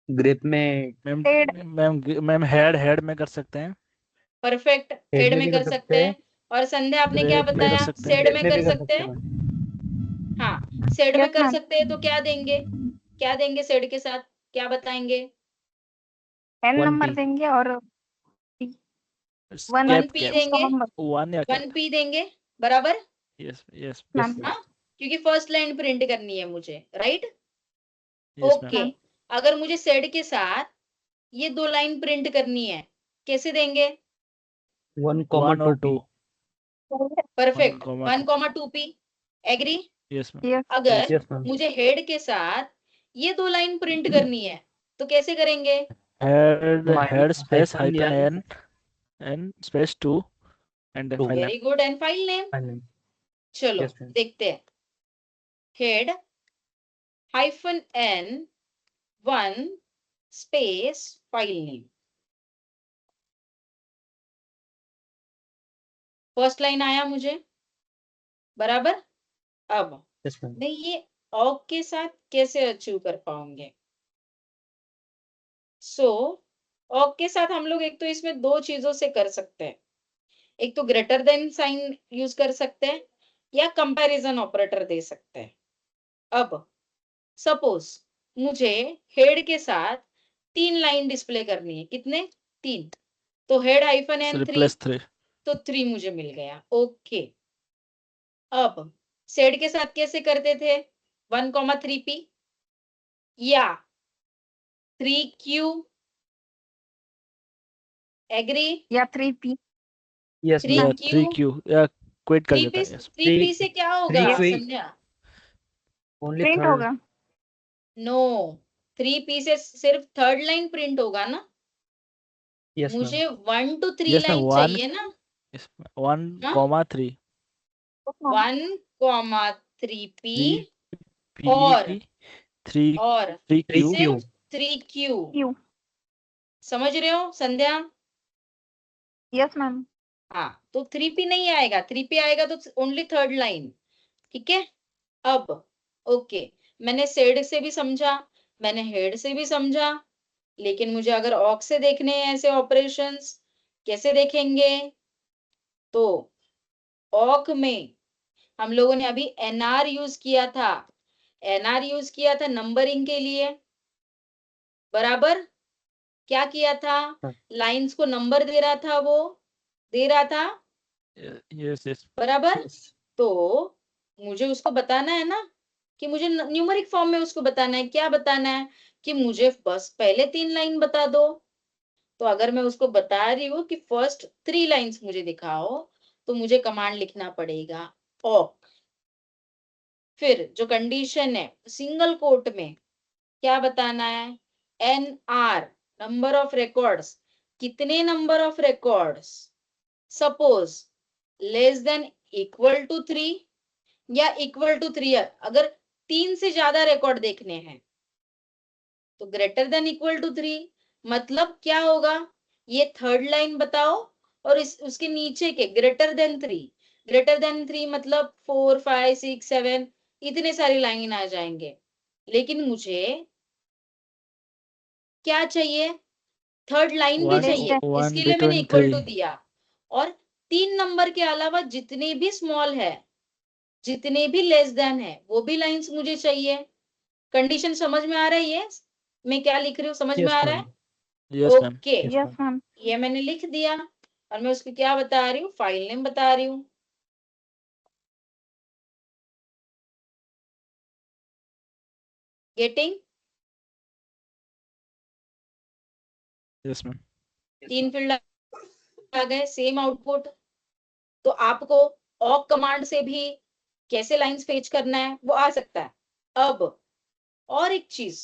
ग्रेप में ma'am head ma'am head head में कर सकते हैं, परफेक्ट, हेड हेड में में भी कर कर सकते सकते हैं, हैं। और संध्या आपने क्या ग्रेप में कर बताया? सकते हैं, सेड ग्रेप में में कर भी कर सकते सकते हैं। हैं। हाँ, सेड में यस कर मैम सकते हैं तो क्या देंगे? क्या देंगे सेड के साथ? क्या बताएंगे? एन 1 नंबर P देंगे और one one cap P cap देंगे, नंबर 1 या 1 कैप। पी देंगे, बराबर? यस यस मैम हाँ, क्योंकि फर्स्ट लाइन प्रिंट करनी है मुझे, राइट? Yes ma'am. ओके, अगर मुझे सेड के साथ ये 2 लाइन प्रिंट करनी है, कैसे देंगे? 1, 1 और 2 2, P। Perfect, 1, 1 2 P. Agree? Yes ma'am. Yes अगर यस मैम। मुझे हेड के साथ ये 2 लाइन प्रिंट करनी है तो कैसे करेंगे? Head space hyphen hyphen N space 2 and Two. File very good, and file name. चलो यस मैम। देखते हैं। Head hyphen N 1 space file name. First line आया मुझे, बराबर? अब यस मैम। मैं ये ऑक के साथ कैसे अचीव कर पाऊंगे? सो ऑक के साथ हम लोग एक तो इसमें 2 चीजों से कर सकते हैं। एक तो ग्रेटर देन साइन यूज कर सकते हैं या कंपैरिजन ऑपरेटर दे सकते हैं। अब सपोज मुझे हेड के साथ 3 लाइन डिस्प्ले करनी है। कितने? 3। तो हेड हाइफन एन 3, रिप्लेस 3 तो 3 मुझे मिल गया। ओके, अब सेड के साथ कैसे करते थे? 1 3 पी या 3 क्यू। एग्री? या 3P यस 3 या मैम। क्यू 3 क्यू या क्विट कर 3 देता पी, है। यस 3 पी से क्या होगा 3 P Sandhya? Only print third. होगा नो, 3 पी से सिर्फ थर्ड लाइन प्रिंट होगा ना। Yes ma'am. मुझे 1 to 3 यस मैम लाइन 1 चाहिए ना। 1 हाँ, कॉमा 3 1 3 पी 3 और पी 3 और 3 3 क्यू Q। सिर्फ 3 क्यू। क्यू समझ रहे हो संध्या? यस मैम हाँ, तो 3 पी नहीं आएगा, 3 पी आएगा तो ओनली थर्ड लाइन। ठीक है? अब ओके, मैंने सेड से भी समझा, मैंने हेड से भी समझा, लेकिन मुझे अगर ऑक से देखने हैं ऐसे ऑपरेशंस, कैसे देखेंगे? तो ऑक में हम लोगों ने अभी एनआर यूज किया था। एनआर यूज किया था नंबरिंग के लिए, बराबर? क्या किया था? हाँ। लाइंस को नंबर दे रहा था, वो दे रहा था, यस यस बराबर? यस तो मुझे उसको बताना है ना कि मुझे न्यूमेरिक फॉर्म में उसको बताना है। क्या बताना है? कि मुझे बस पहले 3 लाइन बता दो। तो अगर मैं उसको बता रही हूँ कि फर्स्ट 3 लाइंस मुझे दिखाओ, तो मुझे कमांड लिखना पड़ेगा ऑक। फिर जो कंडीशन है सिंगल कोट में क्या बताना है? N R, number of records. कितने number of records? Suppose less than equal to 3 या इक्वल टू 3। अगर 3 से ज्यादा रिकॉर्ड देखने हैं तो ग्रेटर देन इक्वल टू 3। मतलब क्या होगा? ये थर्ड लाइन बताओ और उसके नीचे के ग्रेटर देन 3। ग्रेटर देन 3 मतलब 4 5 6 7 इतने सारी लाइन आ जाएंगे। लेकिन मुझे क्या चाहिए? थर्ड लाइन भी 1 चाहिए, 1 इसके लिए मैंने बिटवीन इक्वल 3 टू दिया। और 3 नंबर के अलावा जितने भी स्मॉल है, जितने भी लेस देन है, वो भी लाइंस मुझे चाहिए। कंडीशन समझ में आ रही है? मैं क्या लिख रही हूँ समझ में यस आ रहा मैम। है? Yes ma'am. Okay, yes yes ma'am. Ma'am ये मैंने लिख दिया और मैं उसको क्या बता रही हूँ? फाइल नेम बता रही हूँ। गेटिंग? Yes ma'am. 3 फील्ड आ गए, सेम आउटपुट। तो आपको ऑक कमांड से भी कैसे लाइंस फेच करना है वो आ सकता है। अब और एक चीज,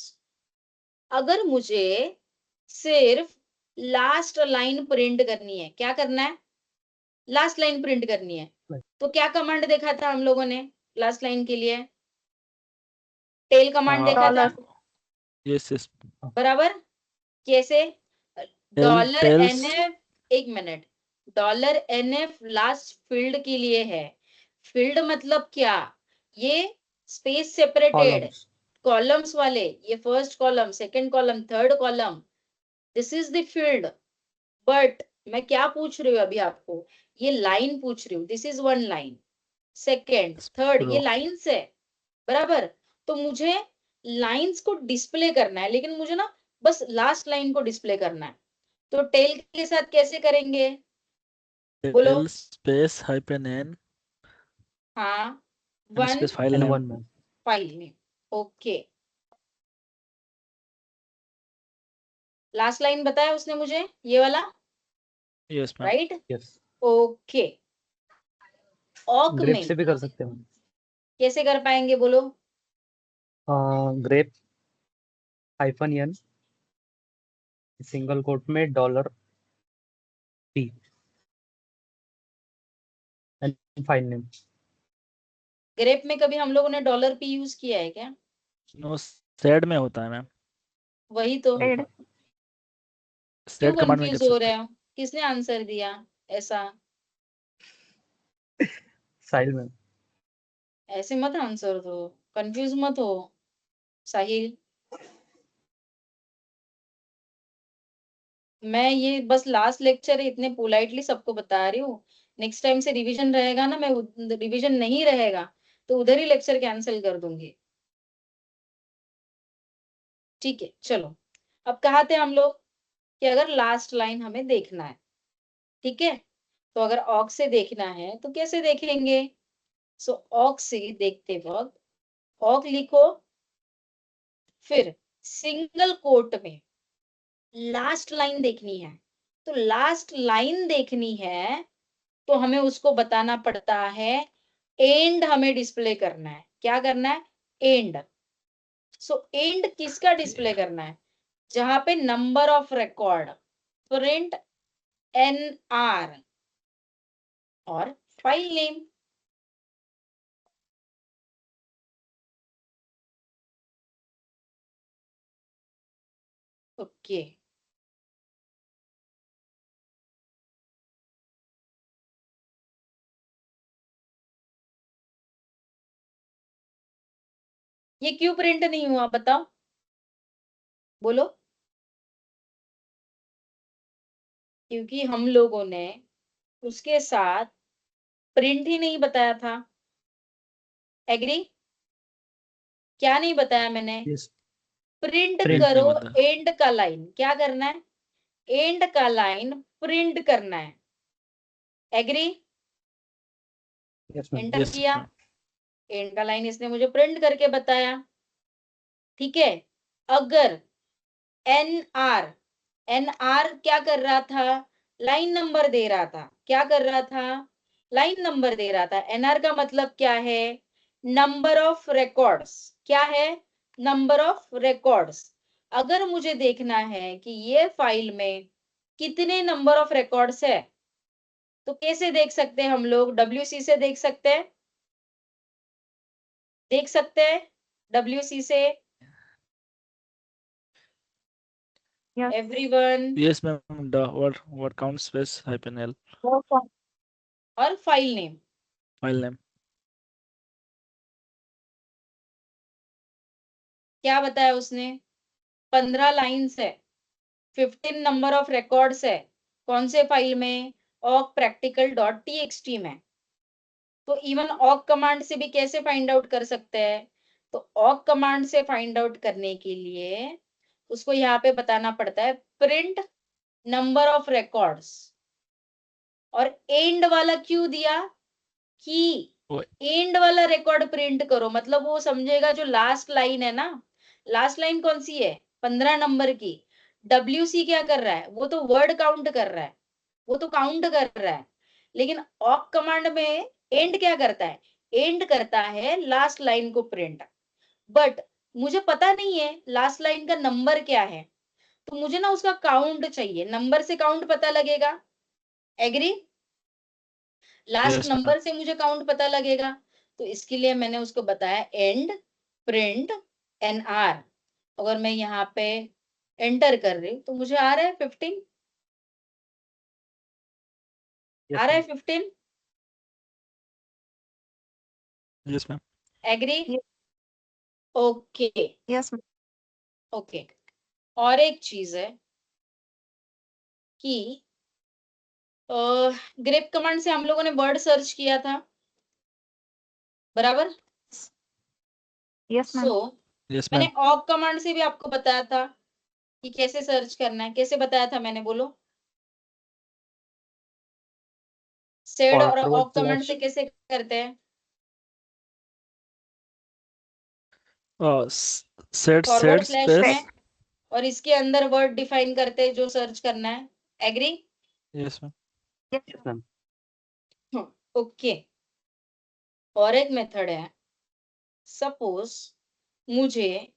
अगर मुझे सिर्फ लास्ट लाइन प्रिंट करनी है, क्या करना है? लास्ट लाइन प्रिंट करनी है, तो क्या कमांड देखा था हम लोगों ने लास्ट लाइन के लिए? टेल कमांड देखा था, यस यस बराबर? कैसे? टेल डॉलर टेल्स एनएफ, एक मिनट, $NF लास्ट फील्ड के लिए है। फील्ड मतलब क्या, ये स्पेस सेपरेटेड columns, कॉलम्स वाले, ये first column, second column, third column, this is the field. But मैं क्या पूछ रही हूँ अभी आपको, ये लाइन पूछ रही हूँ, this is one line, second, third, ये row. लाइन्स है, बराबर। तो मुझे लाइंस को डिस्प्ले करना है, लेकिन मुझे ना बस लास्ट लाइन को डिस्प्ले करना है। तो टेल के साथ कैसे करेंगे, बोलो। Tail space hyphen n हाँ, and one space file name. N1 में फाइल में, ओके। लास्ट लाइन बताया उसने मुझे, ये वाला, Yes, ma'am. Right, yes, okay. ऑक grep में से भी कर सकते हैं कैसे कर पाएंगे, बोलो। grep -n सिंगल कोट में $P and file name. Grep में कभी हम लोगों ने $P यूज किया है क्या? No, sed में होता है मैम। वही तो, Red. क्यों sed कमांड में कर कंफ्यूज हो सकते रहे हैं। हो, किसने आंसर दिया ऐसा? साहिल में ऐसे मत आंसर दो, कंफ्यूज मत हो साहिल। मैं ये बस लास्ट लेक्चर है, इतने पोलाइटली सबको बता रही हूँ। नेक्स्ट टाइम से रिवीजन रहेगा ना, मैं रिवीजन नहीं रहेगा तो उधर ही लेक्चर कैंसिल कर दूंगी। ठीक है, चलो। अब कहा थे हम लोग कि अगर लास्ट लाइन हमें देखना है, ठीक है, तो अगर ऑक से देखना है तो कैसे देखेंगे? सो ऑक से देखते वक्त ऑक लिखो, फिर सिंगल कोट में लास्ट लाइन देखनी है। तो लास्ट लाइन देखनी है तो हमें उसको बताना पड़ता है, एंड हमें डिस्प्ले करना है। क्या करना है? एंड। सो एंड किसका डिस्प्ले करना है? जहां पे number of record, print NR और फाइल नेम। ओके, ये क्यों प्रिंट नहीं हुआ बताओ, बोलो। क्योंकि हम लोगों ने उसके साथ प्रिंट ही नहीं बताया था। एग्री? क्या नहीं बताया मैंने? yes, प्रिंट Print करो नहीं बता। एंड का लाइन। क्या करना है? एंड का लाइन प्रिंट करना है। Agree? yes ma'am enter Yes, किया, ma'am. एंड का लाइन इसने मुझे प्रिंट करके बताया, ठीक है। अगर NR, NR क्या कर रहा था? लाइन नंबर दे रहा था। क्या कर रहा था? लाइन नंबर दे रहा था। NR का मतलब क्या है? Number of records. क्या है? Number of records. अगर मुझे देखना है कि ये फाइल में कितने नंबर ऑफ रिकॉर्ड्स है, तो कैसे देख सकते हैं हम लोग? WC से देख सकते हैं, देख सकते हैं WC से। Yes. Everyone. Yes, ma'am. The word count space hyphen L Welcome. और फाइल नेम। file name. क्या बताया उसने? 15 लाइन्स है, 15 नंबर ऑफ रिकॉर्ड्स है। कौन से फाइल में? awk practical.txt में। तो इवन awk कमांड से भी कैसे फाइंड आउट कर सकते हैं? तो awk कमांड से फाइंड आउट करने के लिए उसको यहाँ पे बताना पड़ता है प्रिंट नंबर ऑफ रिकॉर्ड्स। और एंड वाला क्यों दिया? कि वो एंड वाला रिकॉर्ड प्रिंट करो, मतलब वो समझेगा जो लास्ट लाइन है ना। लास्ट लाइन कौन सी है? 15 नंबर की। WC क्या कर रहा है? वो तो वर्ड काउंट कर रहा है, वो तो काउंट कर रहा है। लेकिन awk कमांड में एंड क्या करता है? एंड करता है लास्ट लाइन को प्रिंट। बट मुझे पता नहीं है लास्ट लाइन का नंबर क्या है, तो मुझे ना उसका काउंट चाहिए। नंबर से काउंट पता लगेगा। Agree? Last yes, ma'am. Number से मुझे काउंट पता लगेगा। तो इसके लिए मैंने उसको बताया एंड प्रिंट NR। अगर मैं यहाँ पे एंटर कर रही हूँ तो मुझे आ रहा है 15। आ रहा है 15? Yes ma'am. Agree? Yes. Okay Yes, ma'am. Okay. और एक चीज है कि ग्रेप कमांड से हम लोगों ने वर्ड सर्च किया था, बराबर? Yes, ma'am. सो यस मैंने मैम। ऑक कमांड से भी आपको बताया था कि कैसे सर्च करना है। कैसे बताया था मैंने, बोलो? सेड और फॉरवर्ड ऑक कमांड से स्लैश कैसे करते हैं? Set forward set slash space. में, और इसके अंदर वर्ड डिफाइन करते हैं जो सर्च करना है। Agree? Yes ma'am. Yes, yes ma'am. Ma'am. Okay. और एक मेथड है, सपोज मुझे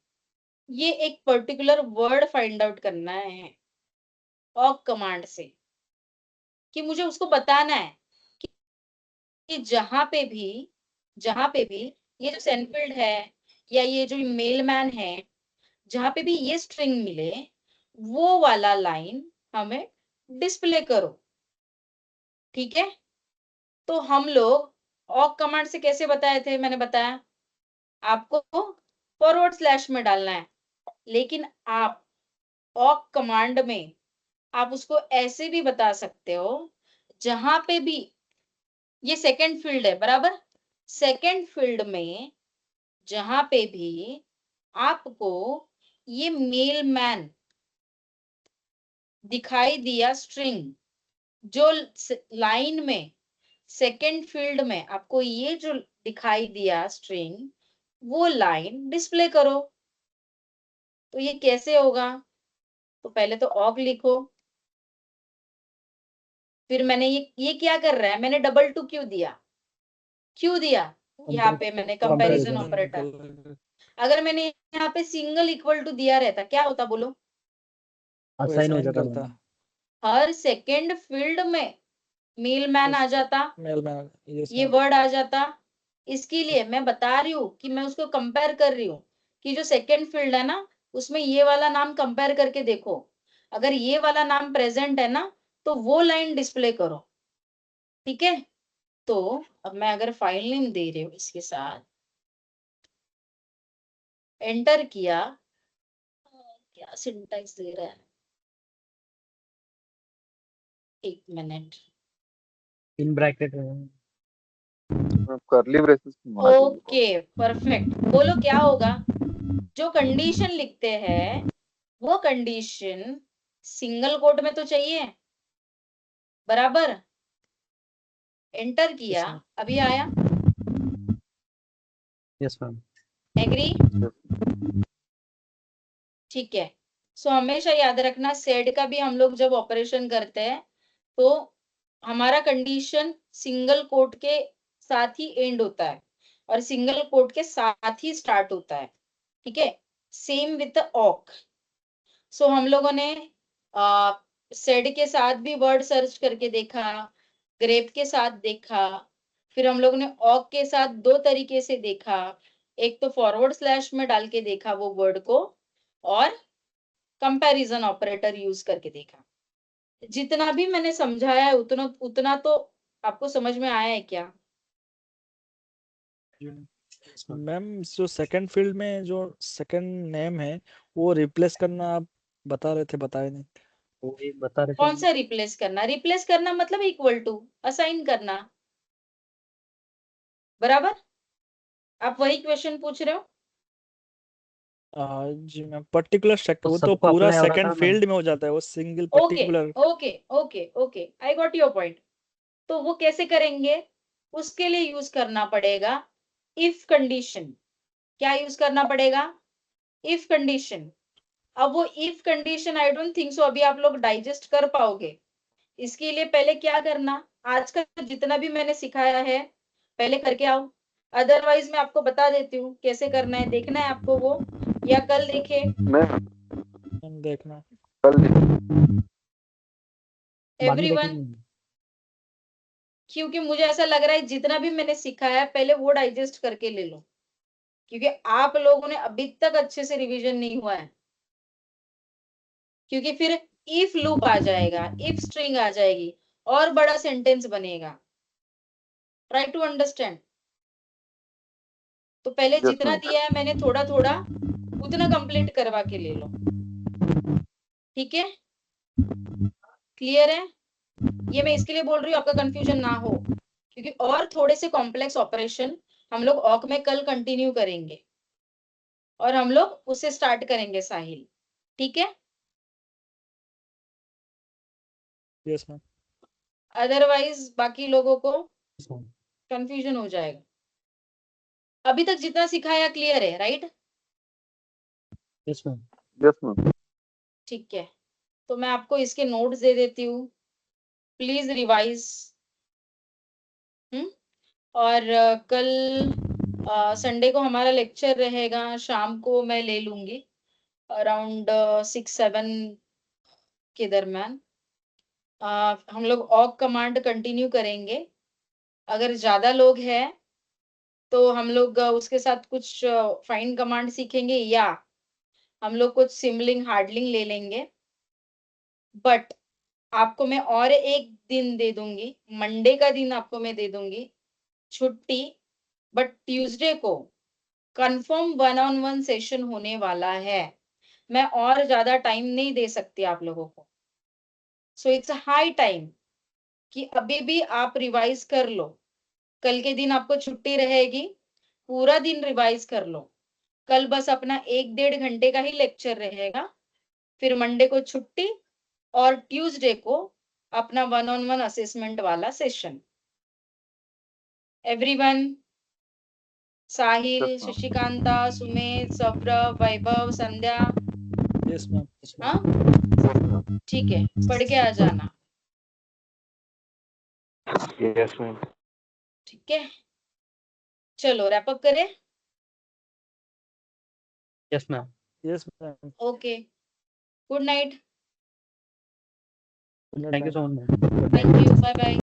ये एक पर्टिकुलर वर्ड फाइंड आउट करना है ऑक कमांड से, कि मुझे उसको बताना है कि जहां पे भी ये जो सेनफील्ड है या ये जो मेलमैन है, जहां पे भी ये स्ट्रिंग मिले वो वाला लाइन हमें डिस्प्ले करो। ठीक है? तो हम लोग ऑक कमांड से कैसे बताए थे? मैंने बताया आपको फॉरवर्ड स्लैश में डालना है, लेकिन आप ऑक कमांड में आप उसको ऐसे भी बता सकते हो, जहां पे भी ये सेकंड फील्ड है, बराबर? सेकंड फील्ड में जहां पे भी आपको ये मेलमैन दिखाई दिया स्ट्रिंग, जो लाइन में सेकंड फील्ड में आपको ये जो दिखाई दिया स्ट्रिंग, वो लाइन डिस्प्ले करो। तो ये कैसे होगा? तो पहले तो ऑक लिखो, फिर मैंने ये क्या कर रहा है, मैंने डबल टू क्यों दिया? यहाँ पे मैंने कंपैरिजन ऑपरेटर। अगर मैंने यहाँ पे सिंगल इक्वल टू दिया रहता, क्या होता बोलो? असाइन हो असाइन जाता करता। मैम। हर सेकंड फील्ड में मेलमैन आ जाता, मेल मैम। यस ये मैम। वर्ड आ जाता। इसके लिए मैं बता रही हूँ कि मैं उसको कंपेयर कर रही हूँ कि जो सेकंड फील्ड है ना, उसमें ये वाला नाम कंपेयर करके देखो, अगर ये वाला नाम प्रेजेंट है ना, तो वो लाइन डिस्प्ले करो। ठीक है? तो अब मैं अगर फाइल नेम दे रही हूँ इसके साथ, एंटर किया, क्या सिंटैक्स दे रहा है, एक minute. In bracket curly braces होना चाहिए। Okay perfect. बोलो क्या होगा? जो कंडीशन लिखते हैं वो कंडीशन सिंगल कोट में तो चाहिए, बराबर? एंटर किया, मैम। अभी आया। Yes ma'am. एग्री? ठीक है। सो हमेशा याद रखना, सेड का भी हम लोग जब ऑपरेशन करते हैं तो हमारा कंडीशन सिंगल कोट के साथ ही एंड होता है और सिंगल कोट के साथ ही स्टार्ट होता है। ठीक है? सेम विथ ऑक। सो हम लोगों ने सेड के साथ भी वर्ड सर्च करके देखा, ग्रेप के साथ देखा, फिर हम लोगों ने ऑक के साथ दो तरीके से देखा। एक तो फॉरवर्ड स्लैश में डाल के देखा वो वर्ड को, और कंपैरिजन ऑपरेटर यूज करके देखा। जितना भी मैंने समझाया है उतना उतना तो आपको समझ में आया है क्या? मैम जो सेकंड फील्ड में जो सेकंड नेम है वो रिप्लेस करना आप बता रहे थे, बताए नहीं। वो एक बता रहे कौन थे। सा रिप्लेस करना? रिप्लेस करना मतलब इक्वल टू असाइन करना, बराबर? आप वही क्वेश्चन पूछ रहे हो? जी मैम, पर्टिकुलर सेक्टर तो वो तो सबको पूरा अप्लाई हो रहा सेकंड था मैम। फील्ड में हो जाता है, वो single okay particular. Okay okay okay I got your point. तो वो कैसे करेंगे? उसके लिए यूज करना पड़ेगा इफ कंडीशन। क्या यूज करना पड़ेगा? If condition. अब वो if condition I don't think so अभी आप लोग डाइजेस्ट कर पाओगे। इसके लिए पहले क्या करना, आज का जितना भी मैंने सिखाया है पहले करके आओ, अदरवाइज मैं आपको बता देती हूँ कैसे करना है। देखना है आपको वो, या कल देखे? मैं मैम देखना। कल बाद में एवरीवन? देखेंगे। क्योंकि मुझे ऐसा लग रहा है जितना भी मैंने सिखाया है पहले वो डाइजेस्ट करके ले लो, क्योंकि आप लोगों ने अभी तक अच्छे से रिवीजन नहीं हुआ है। क्योंकि फिर इफ लूप आ जाएगा, इफ स्ट्रिंग आ जाएगी, और बड़ा सेंटेंस बनेगा। Try to understand. तो पहले Yes, जितना ma'am. दिया है मैंने थोड़ा थोड़ा उतना कंप्लीट करवा के ले लो, ठीक है? क्लियर है? ये मैं इसके लिए बोल रही हूँ आपका कंफ्यूजन ना हो, क्योंकि और थोड़े से कॉम्प्लेक्स ऑपरेशन हम लोग ऑक में कल कंटिन्यू करेंगे और हम लोग उसे स्टार्ट करेंगे साहिल, ठीक है? Yes ma'am. अदरवाइज बाकी लोगों को Yes, ma'am. कंफ्यूजन हो जाएगा। अभी तक जितना सिखाया क्लियर है, right? Yes, ma'am. Yes, ma'am. ठीक है, तो मैं आपको इसके नोट्स दे देती हूँ, प्लीज रिवाइज। और कल संडे को हमारा लेक्चर रहेगा, शाम को मैं ले लूंगी अराउंड 6-7 के दरम्यान। हम लोग ऑक कमांड कंटिन्यू करेंगे। अगर ज्यादा लोग हैं तो हम लोग उसके साथ कुछ फाइंड कमांड सीखेंगे, या हम लोग कुछ सिमलिंग हार्डलिंग ले लेंगे। बट आपको मैं और एक दिन दे दूंगी, मंडे का दिन आपको मैं दे दूंगी छुट्टी, बट ट्यूसडे को कंफर्म 1-on-1 सेशन होने वाला है। मैं और ज्यादा टाइम नहीं दे सकती आप लोगों को। सो इट्स हाई टाइम कि अभी भी आप रिवाइज कर लो। कल के दिन आपको छुट्टी रहेगी, पूरा दिन रिवाइज कर लो। कल बस अपना 1-1.5 घंटे का ही लेक्चर रहेगा, फिर मंडे को छुट्टी और ट्यूसडे को अपना 1-on-1 असेसमेंट वाला सेशन। एवरीवन, साहिल, Yes, ma'am. शशिकांता, सुमित, सौरभ, वैभव, संध्या, यस मैम। Yes, ma'am. हाँ ठीक है, पढ़ के आ जाना, Yes, ma'am. ठीक है? चलो रैप अप करें। Yes, ma'am. Yes ma'am. Okay, good night, Thank you so much, ma'am. Good night. Thank you, bye bye.